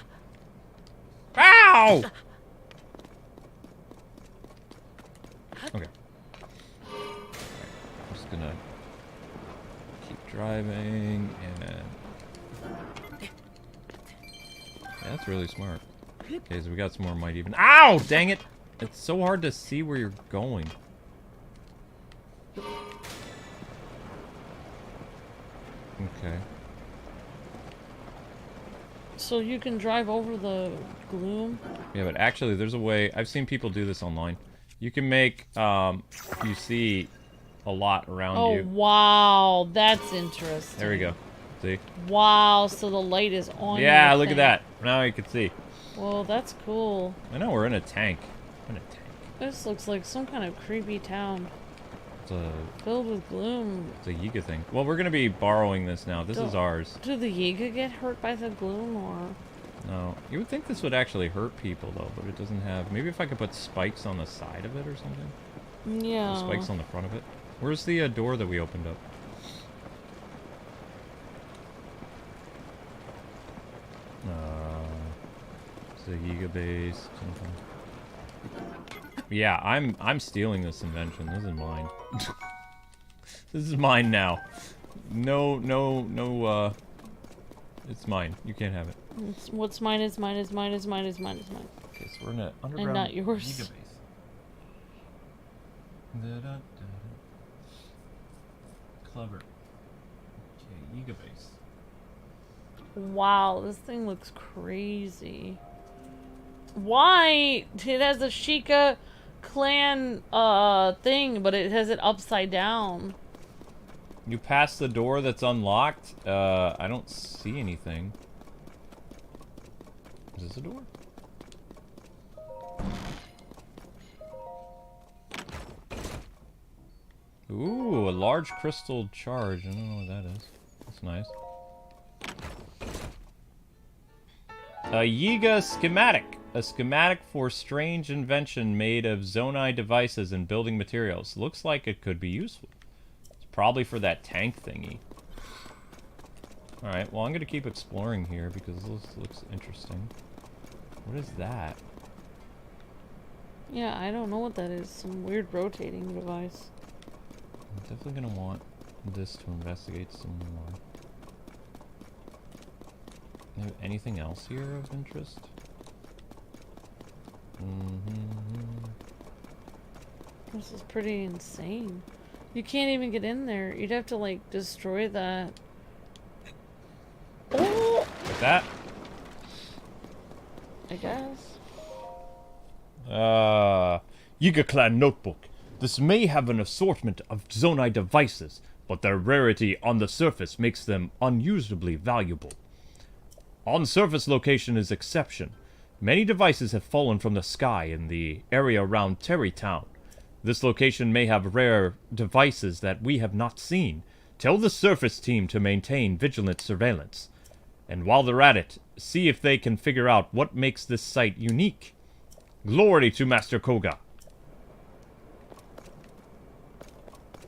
Ow! Okay. I'm just gonna keep driving and... Yeah, that's really smart. Okay, so we got some more might even... Ow! Dang it! It's so hard to see where you're going. Okay. So you can drive over the gloom? Yeah, but actually there's a way... I've seen people do this online. You can make, you see a lot around you. Oh, wow. That's interesting. There we go. See? Wow, so the light is on. Yeah, look at that. Now you can see. Well, that's cool. I know, we're in a tank. We're in a tank. This looks like some kind of creepy town. It's a... Filled with gloom. It's a Yiga thing. Well, we're gonna be borrowing this now. This is ours. Do the Yiga get hurt by the gloom, or...? No. You would think this would actually hurt people, though, but it doesn't have... Maybe if I could put spikes on the side of it or something? Yeah. Or spikes on the front of it? Where's the door that we opened up? It's a Yiga base. Something. Yeah, I'm stealing this invention. This is mine. This is mine now. No, it's mine. You can't have it. What's mine is mine is mine is mine is mine is mine. Okay, so we're in an underground And not yours. Yiga base. Clever. Okay, Yiga base. Wow, this thing looks crazy. Why? It has a Sheikah clan thing, but it has it upside down. You pass the door that's unlocked. I don't see anything. Is this a door? Ooh, a large crystal charge. I don't know what that is. That's nice. A Yiga schematic. A schematic for strange invention made of Zonai devices and building materials. Looks like it could be useful. It's probably for that tank thingy. Alright, well I'm gonna keep exploring here because this looks interesting. What is that? Yeah, I don't know what that is. Some weird rotating device. I'm definitely gonna want this to investigate some more. Anything else here of interest? This is pretty insane. You can't even get in there. You'd have to, like, destroy that. Oh! Like that? I guess. Yiga Clan Notebook. This may have an assortment of Zonai devices, but their rarity on the surface makes them unusably valuable. On-surface location is exception. Many devices have fallen from the sky in the area around Terry Town. This location may have rare devices that we have not seen. Tell the surface team to maintain vigilant surveillance. And while they're at it, see if they can figure out what makes this site unique. Glory to Master Koga.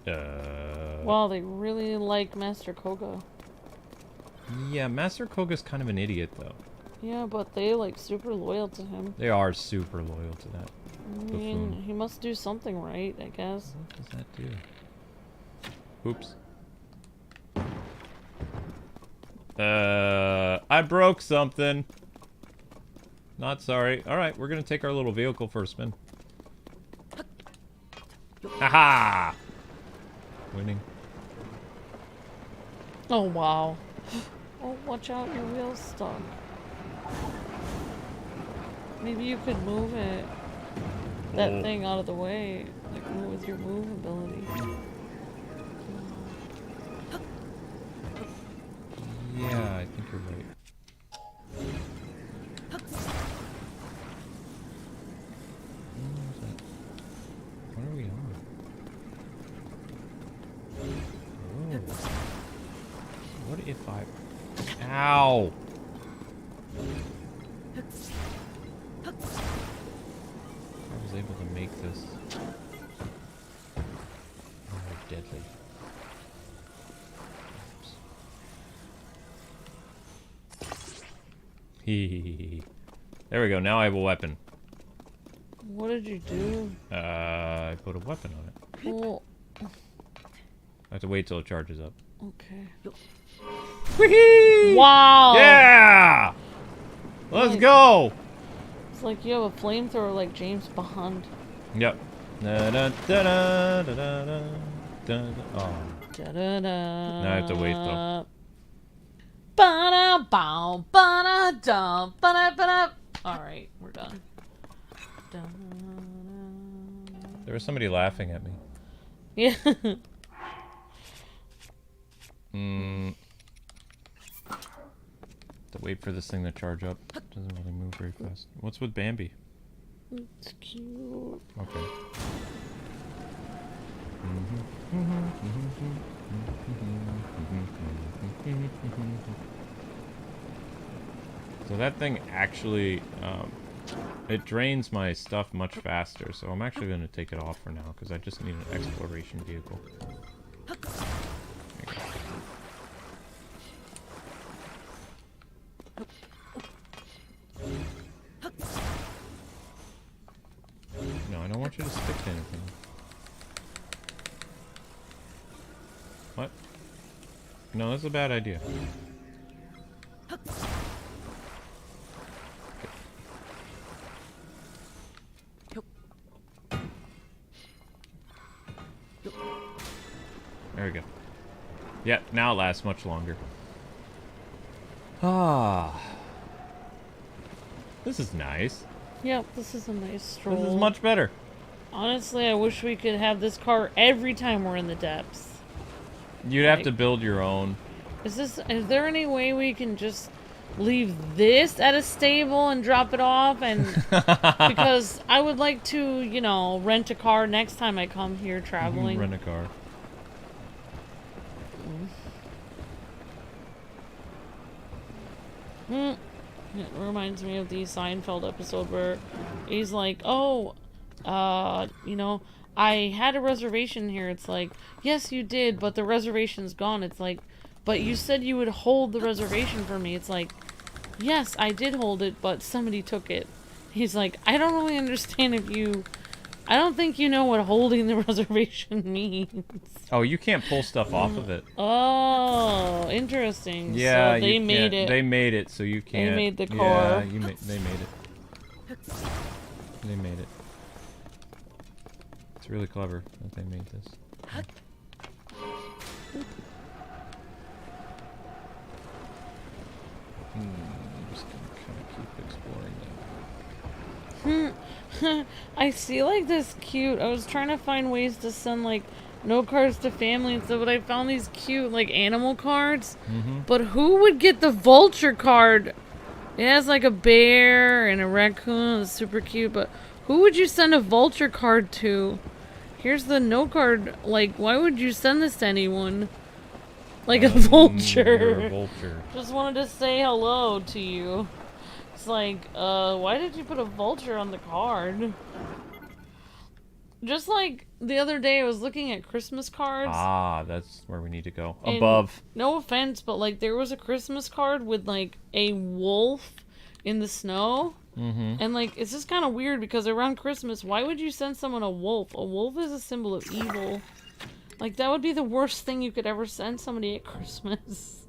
Wow, they really like Master Koga. Yeah, Master Koga's kind of an idiot, though. Yeah, but they, like, super loyal to him. They are super loyal to that I mean, buffoon. he must do something right, I guess. What does that do? Oops. I broke something. Not sorry. Alright, we're gonna take our little vehicle for a spin. Haha! Winning. Oh, wow. Oh, watch out, your wheel's stuck. Maybe you could move it. That thing out of the way. Like, with your move ability. Yeah, I think you're right. What are we on? Oh. What if I... Ow! I was able to make this more deadly. Hee. There we go, now I have a weapon. What did you do? I put a weapon on it. Well, I have to wait till it charges up. okay. Whee! Wow! Yeah! Let's Nice. go! It's like you have a flamethrower like James Bond. Yep. Da, da, da, da, da, da, da, da. Oh. Da-da-da. Now I have to wait, though. Ba-da-bow, ba-da-da, ba-da-ba-da. Alright, we're done. There was somebody laughing at me. Yeah. To wait for this thing to charge up. Doesn't really move very fast. What's with Bambi? It's cute. Okay. So that thing actually, it drains my stuff much faster, so I'm actually going to take it off for now, because I just need an exploration vehicle. There you go. No, I don't want you to stick to anything. What? No, that's a bad idea. There we go. Yeah, now it lasts much longer. Ah. This is nice. Yep, this is a nice stroll. This is much better. Honestly, I wish we could have this car every time we're in the depths. You'd have to build your own. Is there any way we can just leave this at a stable and drop it off? And because I would like to, you know, rent a car next time I come here traveling. Rent a car. It reminds me of the Seinfeld episode where he's like, oh, you know, I had a reservation here. It's like, yes, you did, but the reservation's gone. It's like, but you said you would hold the reservation for me. It's like, yes, I did hold it, but somebody took it. He's like, I don't really understand I don't think you know what holding the reservation means. Oh, you can't pull stuff off of it. Oh, interesting. Yeah, so they made it. They made it, so you can't. They made the car. Yeah, they made it. They made it. It's really clever that they made this. I'm just gonna kind of keep exploring that. I see like this cute. I was trying to find ways to send like no cards to family and stuff, but I found these cute like animal cards. But who would get the vulture card? It has like a bear and a raccoon. It's super cute, but who would you send a vulture card to? Here's the no card. Like, why would you send this to anyone? Like a vulture. You're a vulture. Just wanted to say hello to you. It's like, why did you put a vulture on the card? Just like the other day, I was looking at Christmas cards. Ah, that's where we need to go. And Above. no offense, but like there was a Christmas card with like a wolf in the snow. And like, it's just kind of weird because around Christmas, why would you send someone a wolf? A wolf is a symbol of evil. Like, that would be the worst thing you could ever send somebody at Christmas.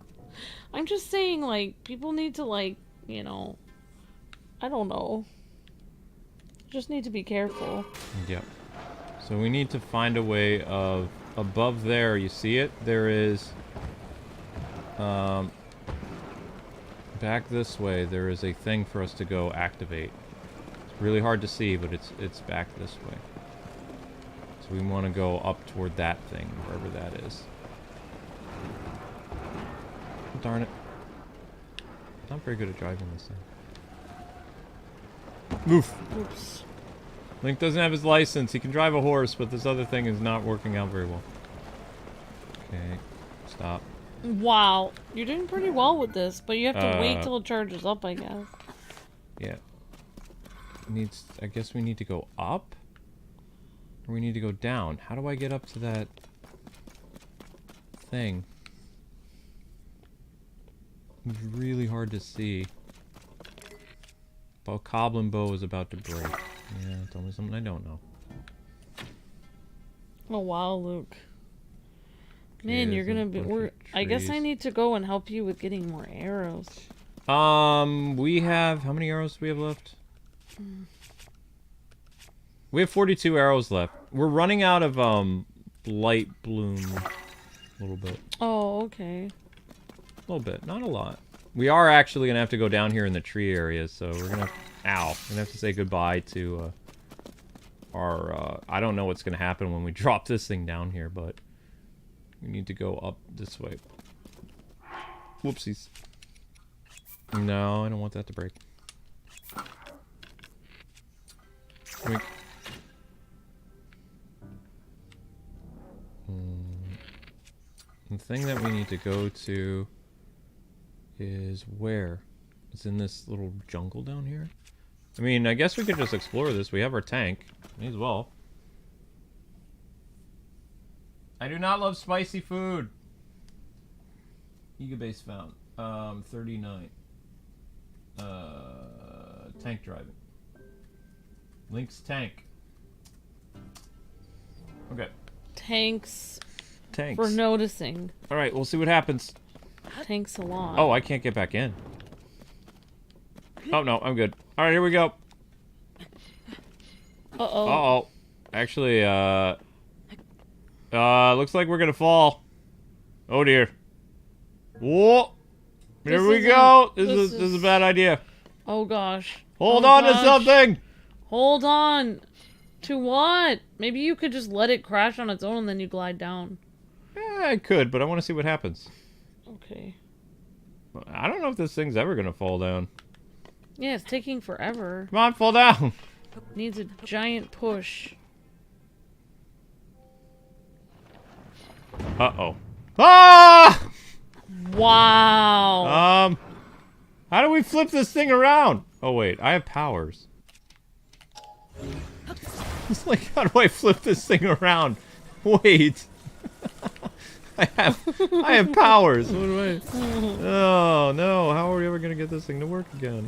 I'm just saying, like, people need to, like, you know, I don't know. Just need to be careful. Yep. So we need to find a way of... Above there, you see it? There is... back this way, there is a thing for us to go activate. It's really hard to see, but it's back this way. So we want to go up toward that thing, wherever that is. Darn it. Not very good at driving this thing. Move! Oops. Link doesn't have his license. He can drive a horse, but this other thing is not working out very well. Okay. Stop. Wow. You're doing pretty well with this, but you have to wait till it charges up, I guess. Yeah. I guess we need to go up? Or we need to go down? How do I get up to that thing? It's really hard to see. Bokoblin bow is about to break. Yeah, tell me something I don't know. Oh wow, Luke. Man, Okay, you're gonna be. I guess I trees. need to go and help you with getting more arrows. We have... How many arrows do we have left? We have 42 arrows left. We're running out of, light bloom. A little bit. Oh, okay. A little bit. Not a lot. We are actually gonna have to go down here in the tree area, so we're gonna... Ow. We're gonna have to say goodbye to, our, I don't know what's gonna happen when we drop this thing down here, but... We need to go up this way. Whoopsies. No, I don't want that to break. Wink. The thing that we need to go to is where? It's in this little jungle down here? I mean, I guess we could just explore this. We have our tank. May as well. I do not love spicy food. Yiga base found. 39. Tank driving. Link's tank. Okay. Tanks Tanks. for noticing. Alright, we'll see what happens. Tanks a lot. Oh, I can't get back in. Oh, no, I'm good. Alright, here we go. Uh-oh. Uh-oh. Actually, Looks like we're gonna fall. Oh dear. Whoa! Here we go. This is a bad idea. Oh gosh. Hold on to something. Hold on. To what? Maybe you could just let it crash on its own and then you glide down. I could, but I want to see what happens. Okay. I don't know if this thing's ever gonna fall down. Yeah, it's taking forever. Come on, fall down. Needs a giant push. Uh-oh. Ah! Wow. How do we flip this thing around? Oh, wait. I have powers. It's like, how do I flip this thing around? Wait. I have powers. What do I... Oh, no. How are we ever going to get this thing to work again?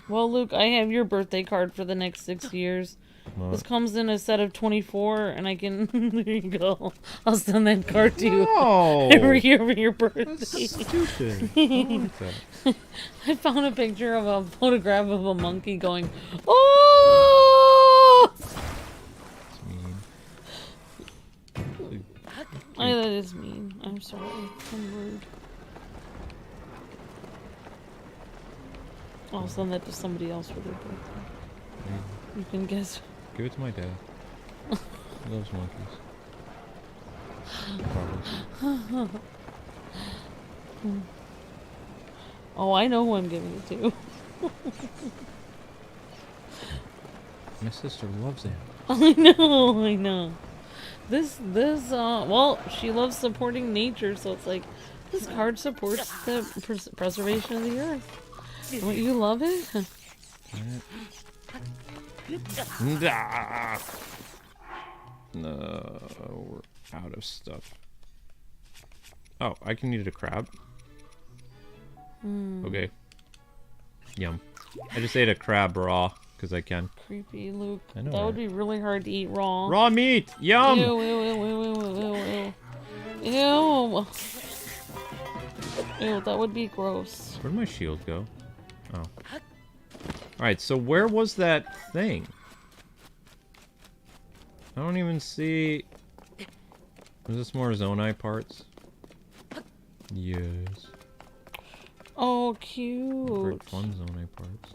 Well, Luke, I have your birthday card for the next 6 years. What? This comes in a set of 24, and I can... there you go. I'll send that card to you every year for your birthday. That's stupid. I don't like that. I found a picture of a photograph of a monkey going, oh! That's mean. That is mean. I'm sorry. I'm rude. I'll send that to somebody else for their birthday. You can guess. Give it to my dad. He loves monkeys. Probably. Oh, I know who I'm giving it to. My sister loves it. I know. Well, she loves supporting nature, so it's like, this card supports the preservation of the earth. Don't you love it? No, we're out of stuff. Oh, I can eat a crab. Okay. Yum. I just ate a crab raw because I can. Creepy, Luke. I know, That would be really hard to eat raw. Raw meat! Yum! Ew, ew, ew, ew, ew, ew, ew. Ew. Ew, that would be gross. Where'd my shield go? Oh. Alright, so where was that thing? I don't even see... Is this more Zonai parts? Yes. Oh, Very cute. fun Zonai parts.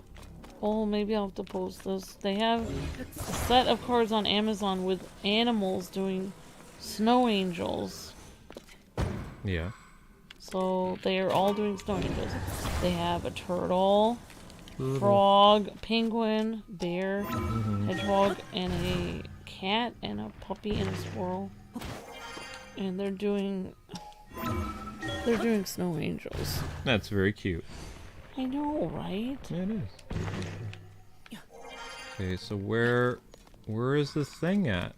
Oh, maybe I'll have to post this. They have a set of cards on Amazon with animals doing snow angels. Yeah. So they are all doing snow angels. They have a turtle, frog, penguin, bear, hedgehog, and a cat, and a puppy, and a squirrel. And they're doing snow angels. That's very cute. I know, right? Yeah, it is. Okay, so where is the thing at?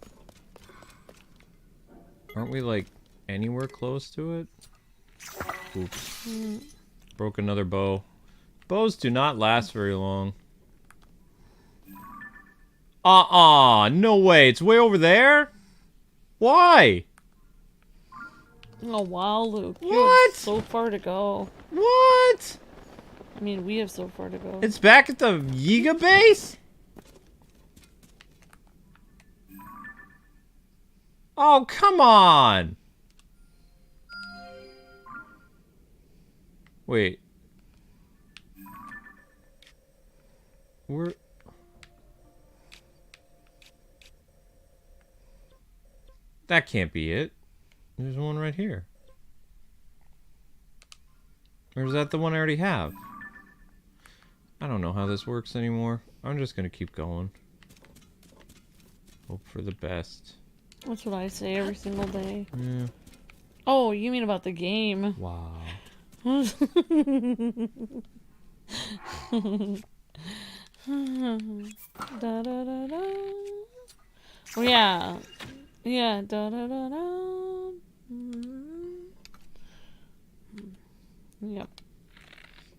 Aren't we, like, anywhere close to it? Oops. Broke another bow. Bows do not last very long. No way. It's way over there? Why? Oh, wow, Luke. You What? have so far to go. What? I mean, we have so far to go. It's back at the Yiga base? Oh, come on. Wait. We're... That can't be it. There's one right here. Or is that the one I already have? I don't know how this works anymore. I'm just gonna keep going. Hope for the best. That's what I say every single day. Yeah. Oh, you mean about the game. Wow. Da, da, da, da. Oh, yeah. Yeah. Da, da, da, da. Yep.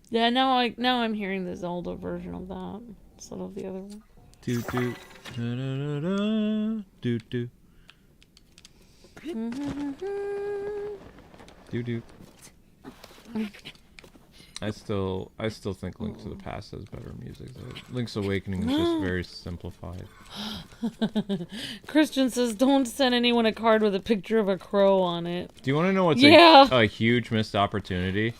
Yeah, now I'm hearing the Zelda version of that instead of the other one. Do do da da da da do do do do. I still think Link to the Past has better music. Link's Awakening is just very simplified. Christian says, don't send anyone a card with a picture of a crow on it. Do you want to know what's a huge missed opportunity?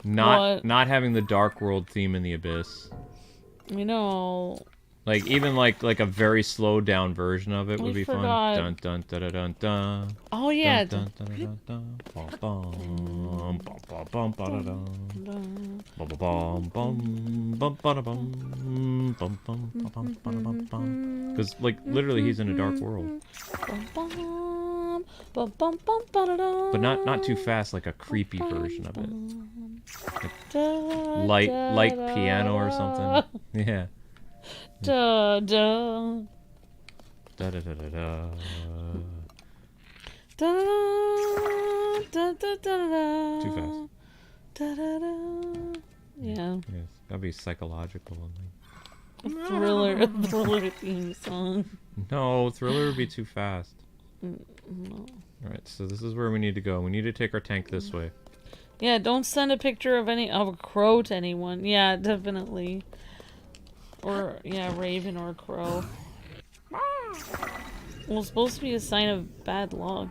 Not having the Dark World theme in the Abyss. You know. Like even like a very slowed down version of it would be fun. Dun dun dun dun dun dun. Oh yeah. Dun dun dun dun dun. Bum bum bum bum. Because like literally he's in a dark world. But not too fast, like a creepy version of it. Like light piano or something. Yeah. Da da Da da da da da. da da da da. Too fast. Da da da. Yeah. Yes, gotta be psychological. A thriller theme song. No, Thriller would be too fast. No. Alright, so this is where we need to go. We need to take our tank this way. Yeah, don't send a picture of a crow to anyone. Yeah, definitely. Or, yeah, raven or crow. Well, it's supposed to be a sign of bad luck.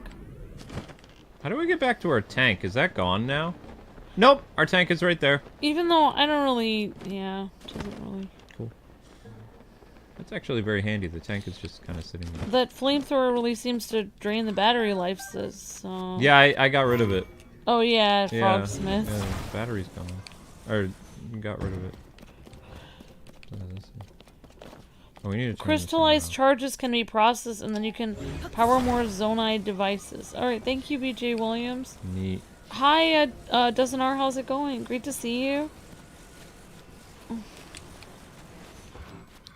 How do we get back to our tank? Is that gone now? Nope, our tank is right there. Even though I don't really, yeah, doesn't really. Cool. That's actually very handy. The tank is just kind of sitting there. That flamethrower really seems to drain the battery life, so... Yeah, I got rid of it. Oh yeah, Frogsmith. Yeah, the battery's gone. Or, got rid of it. Oh, we need to crystallized charges can be processed and then you can power more Zonai devices. Alright, thank you, BJ Williams. Neat. Hi, Dozen R, how's it going? Great to see you.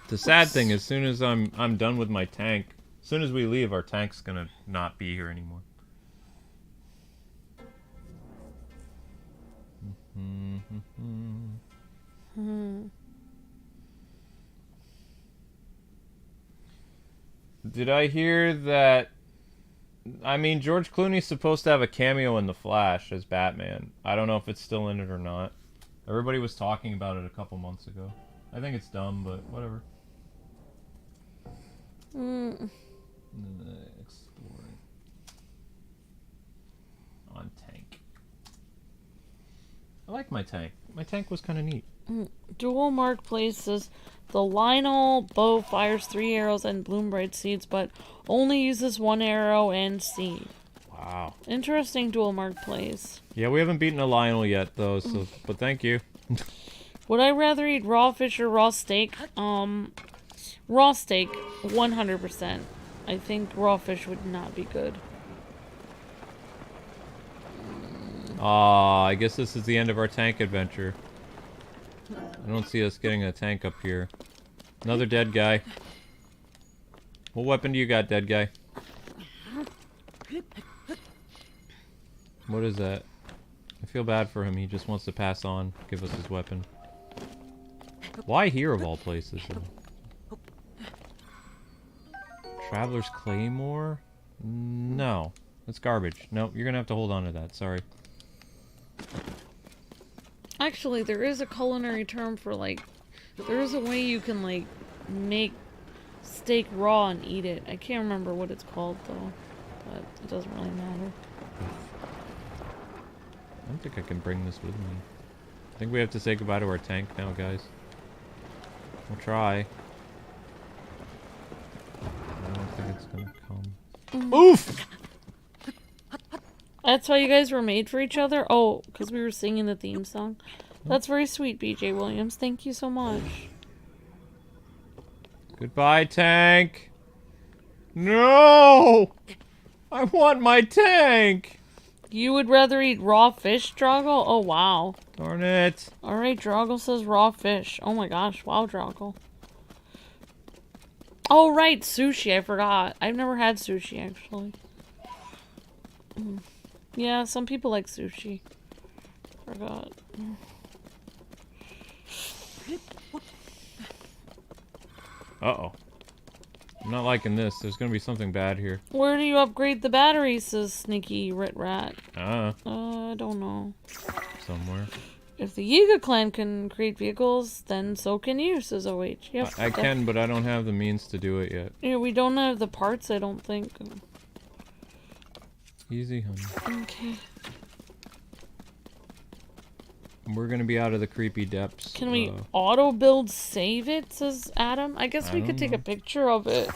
The sad thing is, as soon as I'm done with my tank, as soon as we leave, our tank's gonna not be here anymore. Did I hear that? I mean, George Clooney's supposed to have a cameo in The Flash as Batman. I don't know if it's still in it or not. Everybody was talking about it a couple months ago. I think it's dumb, but whatever. Exploring. On tank. I like my tank. My tank was kind of neat. Dual Mark places the Lionel bow fires 3 arrows and Bloombright seeds, but only uses 1 arrow and seed. Wow. Interesting Dual Mark plays. Yeah, we haven't beaten a Lionel yet, though, so but thank you. Would I rather eat raw fish or raw steak? Raw steak, 100%. I think raw fish would not be good. I guess this is the end of our tank adventure. I don't see us getting a tank up here. Another dead guy. What weapon do you got, dead guy? What is that? I feel bad for him. He just wants to pass on. Give us his weapon. Why here of all places? Traveler's Claymore? No. That's garbage. Nope, you're gonna have to hold on to that. Sorry. Actually, there is a culinary term for, like, there is a way you can, like, make steak raw and eat it. I can't remember what it's called, though, but it doesn't really matter. I don't think I can bring this with me. I think we have to say goodbye to our tank now, guys. We'll try. I don't think it's gonna come. Oof! That's why you guys were made for each other? Oh, because we were singing the theme song. That's very sweet, BJ Williams. Thank you so much. Goodbye, tank! No! I want my tank! You would rather eat raw fish, Drago? Oh, wow. Darn it. Alright, Drago says raw fish. Oh my gosh, wow, Drago. Oh, right, sushi, I forgot. I've never had sushi, actually. Yeah, some people like sushi. Forgot. Uh-oh. I'm not liking this. There's gonna be something bad here. Where do you upgrade the batteries, says Sneaky Rit Rat. I I don't know. somewhere. If the Yiga clan can create vehicles, then so can you, says OH. Yep. I can, but I don't have the means to do it yet. Yeah, we don't have the parts, I don't think. Easy, honey. Okay. We're gonna be out of the creepy depths. Can we auto build save it, says Adam? I guess we I could don't take a picture of it.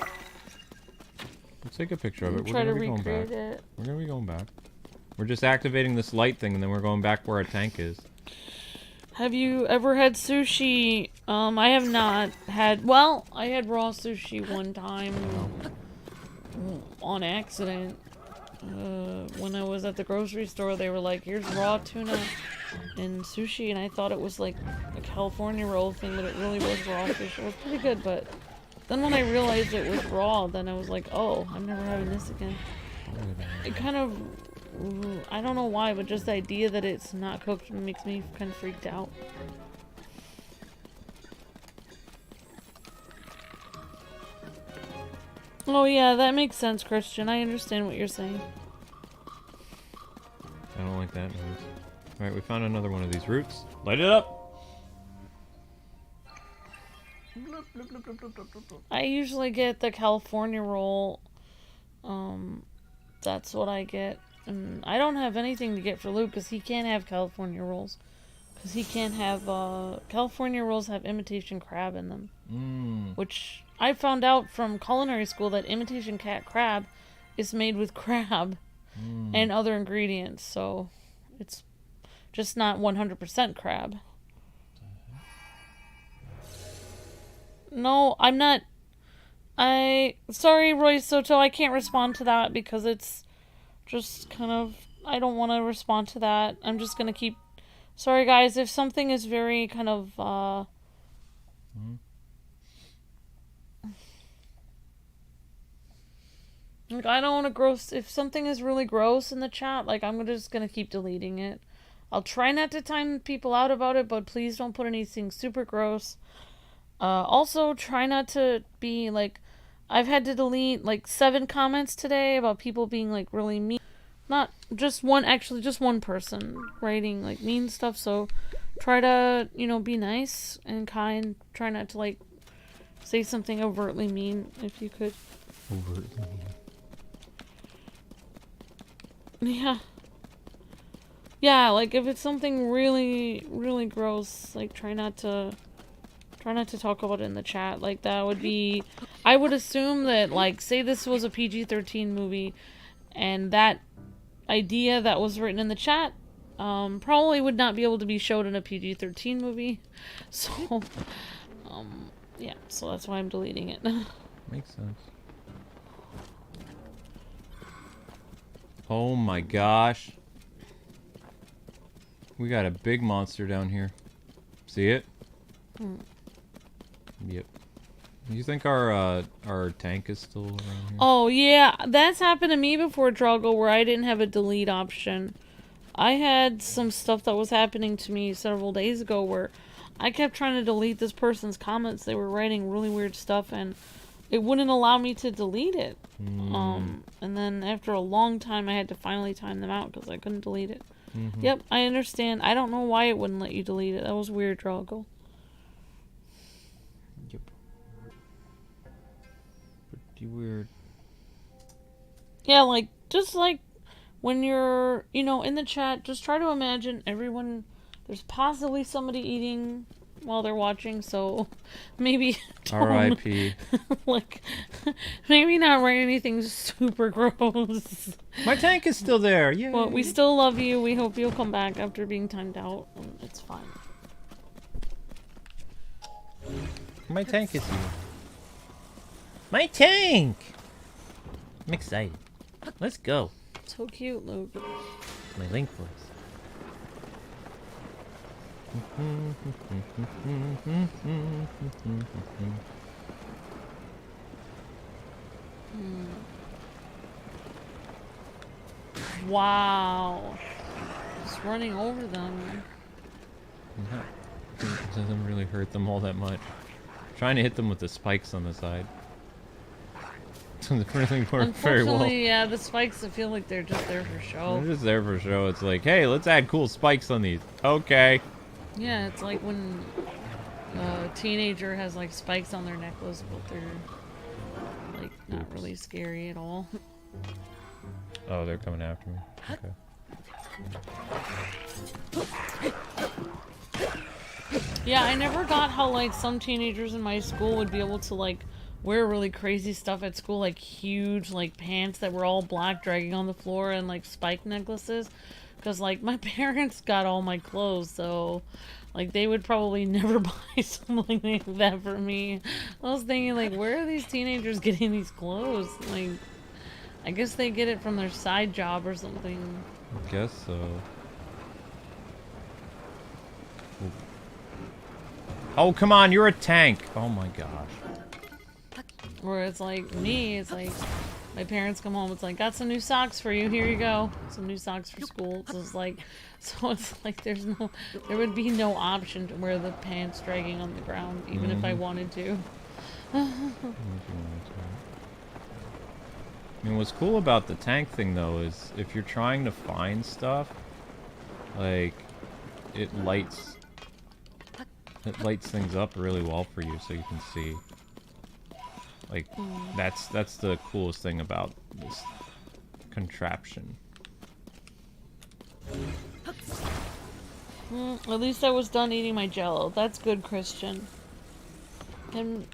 Let's take a picture of it. Try to We're gonna be going recreate back. it. We're gonna be going back. We're just activating this light thing, and then we're going back where our tank is. Have you ever had sushi? I have not had. Well, I had raw sushi one time on accident. When I was at the grocery store, they were like, "Here's raw tuna and sushi," and I thought it was like a California roll thing, but it really was raw fish. It was pretty good, but then when I realized it was raw, then I was like, "Oh, I'm never having this again." It kind of, I don't know why, but just the idea that it's not cooked makes me kind of freaked out. Oh yeah, that makes sense, Christian. I understand what you're saying. I don't like that noise. Alright, we found another one of these roots. Light it up! I usually get the California roll. That's what I get. And I don't have anything to get for Luke because he can't have California rolls. Because he can't have, California rolls have imitation crab in them. Which I found out from culinary school that imitation cat crab is made with crab and other ingredients. So it's just not 100% crab. No, I'm not. Sorry, Roy Soto, I can't respond to that because it's just kind of, I don't want to respond to that. I'm just going to keep, sorry guys, if something is very kind of, like, I don't want to gross, if something is really gross in the chat, like, I'm just going to keep deleting it. I'll try not to time people out about it, but please don't put anything super gross. Also, try not to be, like, I've had to delete, like, 7 comments today about people being, like, really mean. Not just one, actually, just one person writing, like, mean stuff, so try to, you know, be nice and kind. Try not to, like, say something overtly mean, if you could. Overtly mean. Yeah. Yeah, like, if it's something really, really gross, like, try not to talk about it in the chat. Like, that would be, I would assume that, like, say this was a PG-13 movie, and that idea that was written in the chat, probably would not be able to be showed in a PG-13 movie. So, yeah, so that's why I'm deleting it. Makes sense. Oh my gosh. We got a big monster down here. See it? Yep. Do you think our tank is still around here? Oh yeah, that's happened to me before, Drago, where I didn't have a delete option. I had some stuff that was happening to me several days ago where I kept trying to delete this person's comments. They were writing really weird stuff and it wouldn't allow me to delete it. And then after a long time I had to finally time them out because I couldn't delete it. Yep, I understand. I don't know why it wouldn't let you delete it. That was weird, Drago. Yep. Pretty weird. Yeah, like, just like when you're, you know, in the chat, just try to imagine everyone, there's possibly somebody eating while they're watching, so maybe R.I.P. like, maybe not write anything super gross. My tank is still there. Yeah. Well, we still love you. We hope you'll come back after being timed out. It's fine. My tank is here. My tank! I'm excited. Let's go. So cute, Luke. My link voice. Wow. Just running over them. It doesn't really hurt them all that much. Trying to hit them with the spikes on the side. Doesn't really work very well. Unfortunately, yeah, the spikes, I feel like they're just there for show. They're just there for show. It's like, hey, let's add cool spikes on these. Okay. Yeah, it's like when a teenager has like spikes on their necklace, but they're like not really scary at all. Oh, they're coming after me. Okay. Yeah, I never got how like some teenagers in my school would be able to like wear really crazy stuff at school, like huge like pants that were all black dragging on the floor and like spike necklaces. Because like my parents got all my clothes, so like they would probably never buy something like that for me. I was thinking like, where are these teenagers getting these clothes? Like, I guess they get it from their side job or something. I guess so. Oh, come on, you're a tank. Oh my gosh. Where it's like me, it's like my parents come home, it's like, got some new socks for you, here you go. Some new socks for school. So it's like there would be no option to wear the pants dragging on the ground, even if I wanted to. I mean, what's cool about the tank thing though is if you're trying to find stuff, like it lights things up really well for you, so you can see. Like that's the coolest thing about this contraption. At least I was done eating my Jello. That's good, Christian. And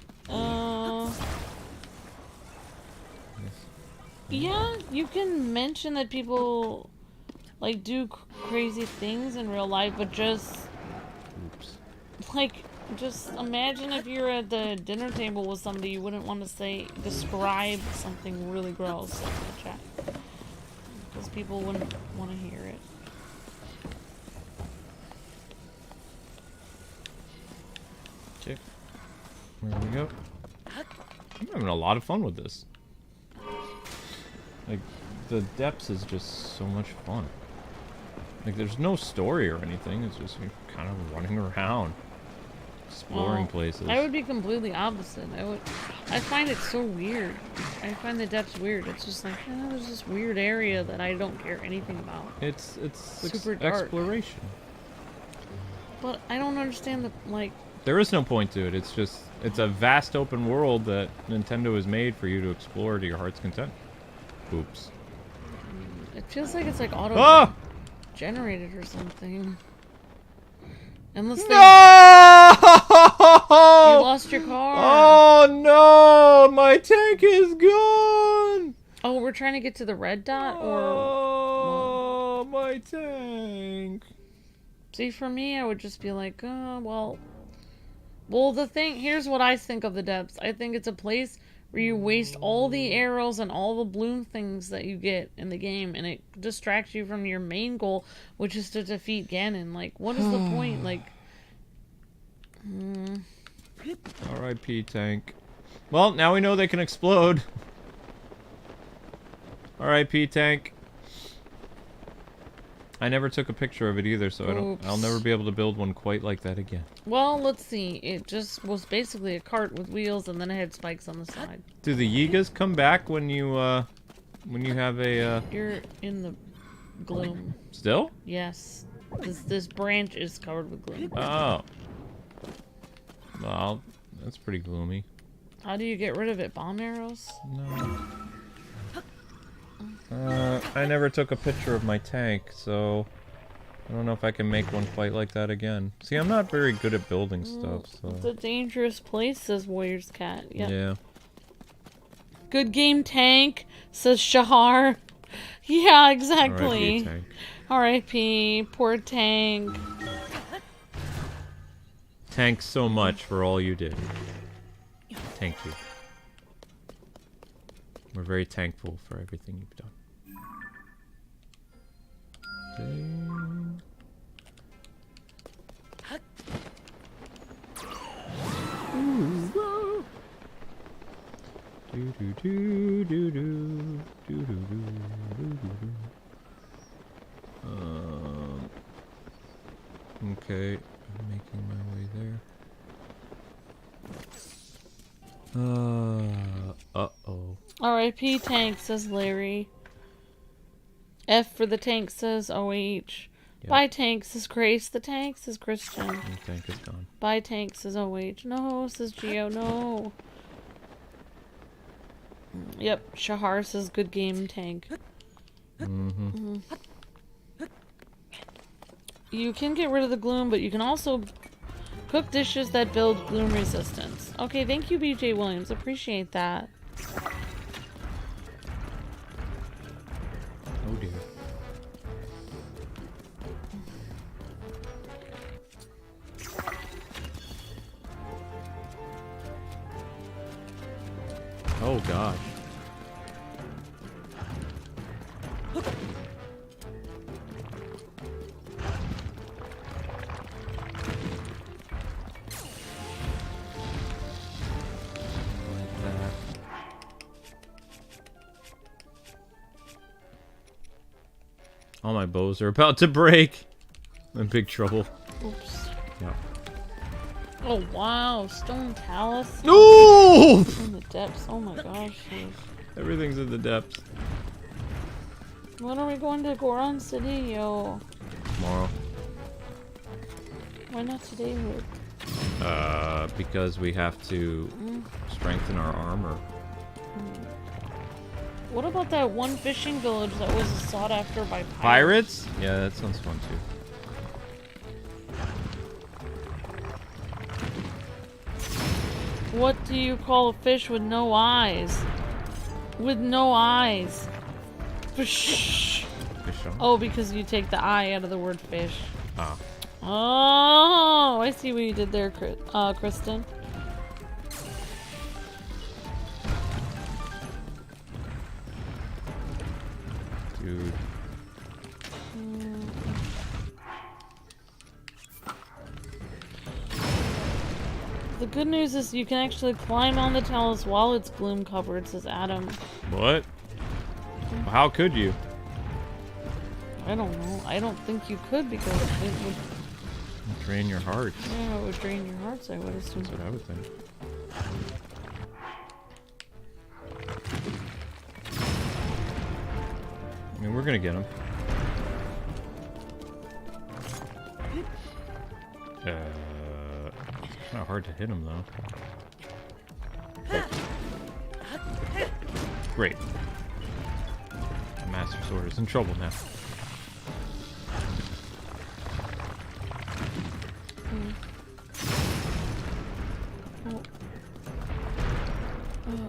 yeah, you can mention that people like do crazy things in real life, but just like, just imagine if you're at the dinner table with somebody, you wouldn't want to describe something really gross in the chat. Because people wouldn't want to hear it. Okay. There we go. I'm having a lot of fun with this. Like, the Depths is just so much fun. Like, there's no story or anything, it's just you kind of running around. Exploring places. I would be completely opposite. I find it so weird. I find the Depths weird. It's just like, there's this weird area that I don't care anything about. It's super dark. Exploration. But I don't understand the, like... There is no point to it. It's just, it's a vast open world that Nintendo has made for you to explore to your heart's content. Oops. It feels like it's like auto-generated or something. Unless they... No! You lost your car. Oh no! My tank is gone! Oh, we're trying to get to the red dot, or... Oh, my tank. See, for me, I would just be like, well... Well, the thing... Here's what I think of the Depths. I think it's a place where you waste all the arrows and all the bloom things that you get in the game, and it distracts you from your main goal, which is to defeat Ganon. Like, what is the point? Like... R.I.P. tank. Well, now we know they can explode. R.I.P. tank. I never took a picture of it either, so I'll never be able to build one quite like that again. Well, let's see. It just was basically a cart with wheels, and then it had spikes on the side. Do the Yigas come back when you have a You're in the gloom. Still? Yes. This branch is covered with gloom. Oh. Well, that's pretty gloomy. How do you get rid of it? Bomb arrows? No. I never took a picture of my tank, so I don't know if I can make one quite like that again. See, I'm not very good at building stuff, so... It's a dangerous place, says Warrior's Cat. Yep. Yeah. Good game, tank, says Shahar. Yeah, exactly. R.I.P. tank. R.I.P. Poor tank. Thanks so much for all you did. Thank you. We're very thankful for everything you've done. Ding. Ooh, do do do do do do do do do do. Okay, I'm making my way there. Uh-oh. R.I.P. tank, says Larry. F for the tank, says OH. Yep. Bye, Tanks, says Grace. The Tanks, says Christian. The tank is gone. Bye, Tanks, says OH. No, says Geo. No. Yep, Shahar says good game, Tank. You can get rid of the gloom, but you can also cook dishes that build gloom resistance. Okay, thank you, BJ Williams. Appreciate that. Oh dear. Oh gosh. All my bows are about to break. I'm in big trouble. Oops. Yeah. Oh wow, stone talus. No! In the depths. Oh my gosh. Geez. Everything's in the depths. When are we going to Goron City, yo? Tomorrow. Why not today, Luke? Because we have to strengthen our armor. What about that one fishing village that was sought after by pirates? Pirates? Yeah, that sounds fun too. What do you call a fish with no eyes? With no eyes. Fish. Fish on. Oh, because you take the eye out of the word fish. Ah. Oh, I see what you did there, Kristen. Dude. The good news is you can actually climb on the talus while it's gloom covered, says Adam. What? How could you? I don't know. I don't think you could because it would... Drain your heart. Yeah, it would drain your hearts, I would assume. That's what I would think. I mean, we're gonna get him. It's kind of hard to hit him, though. Great. The Master Sword is in trouble now.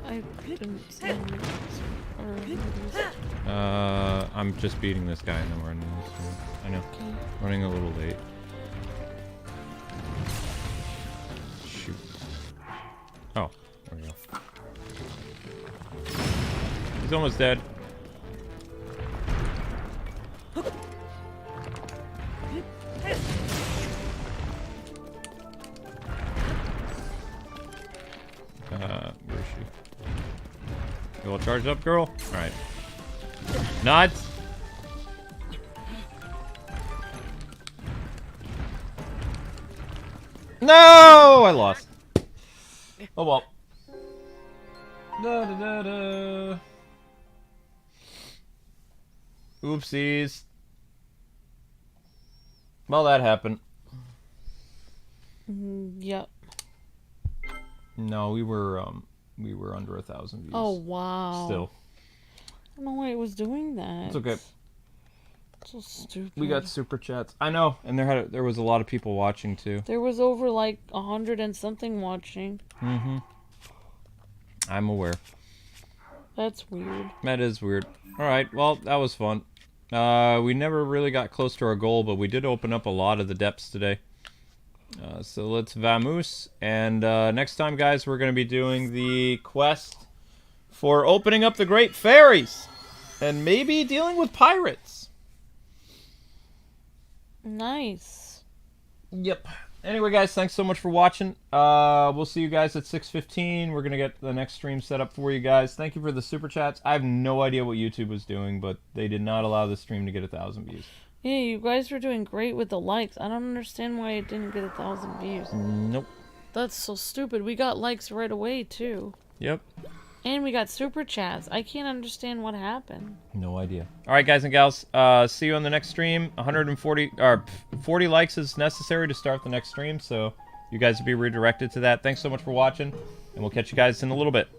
I didn't see him. I'm just beating this guy and then we're running this one. I know. Okay. Running a little late. Shoot. Oh, there we go. He's almost dead. Where is she? You all charged up, girl? Alright. Nuts! No! I lost. Oh well. Da da da da. Oopsies. Well, that happened. Yep. No, we were under 1,000 views. Oh, wow. Still. I don't know why it was doing that. It's okay. So stupid. We got super chats. I know, and there was a lot of people watching too. There was over like 100 and something watching. Mm-hmm. I'm aware. That's weird. That is weird. Alright, well, that was fun. We never really got close to our goal, but we did open up a lot of the depths today. So let's vamoose. And next time, guys, we're going to be doing the quest for opening up the Great Fairies. And maybe dealing with pirates. Nice. Yep. Anyway, guys, thanks so much for watching. We'll see you guys at 6:15. We're going to get the next stream set up for you guys. Thank you for the super chats. I have no idea what YouTube was doing, but they did not allow the stream to get 1,000 views. Yeah, you guys were doing great with the likes. I don't understand why it didn't get 1,000 views. Nope. That's so stupid. We got likes right away, too. Yep. And we got super chats. I can't understand what happened. No idea. All right, guys and gals. See you on the next stream. 140 or 40 likes is necessary to start the next stream, so you guys will be redirected to that. Thanks so much for watching, and we'll catch you guys in a little bit.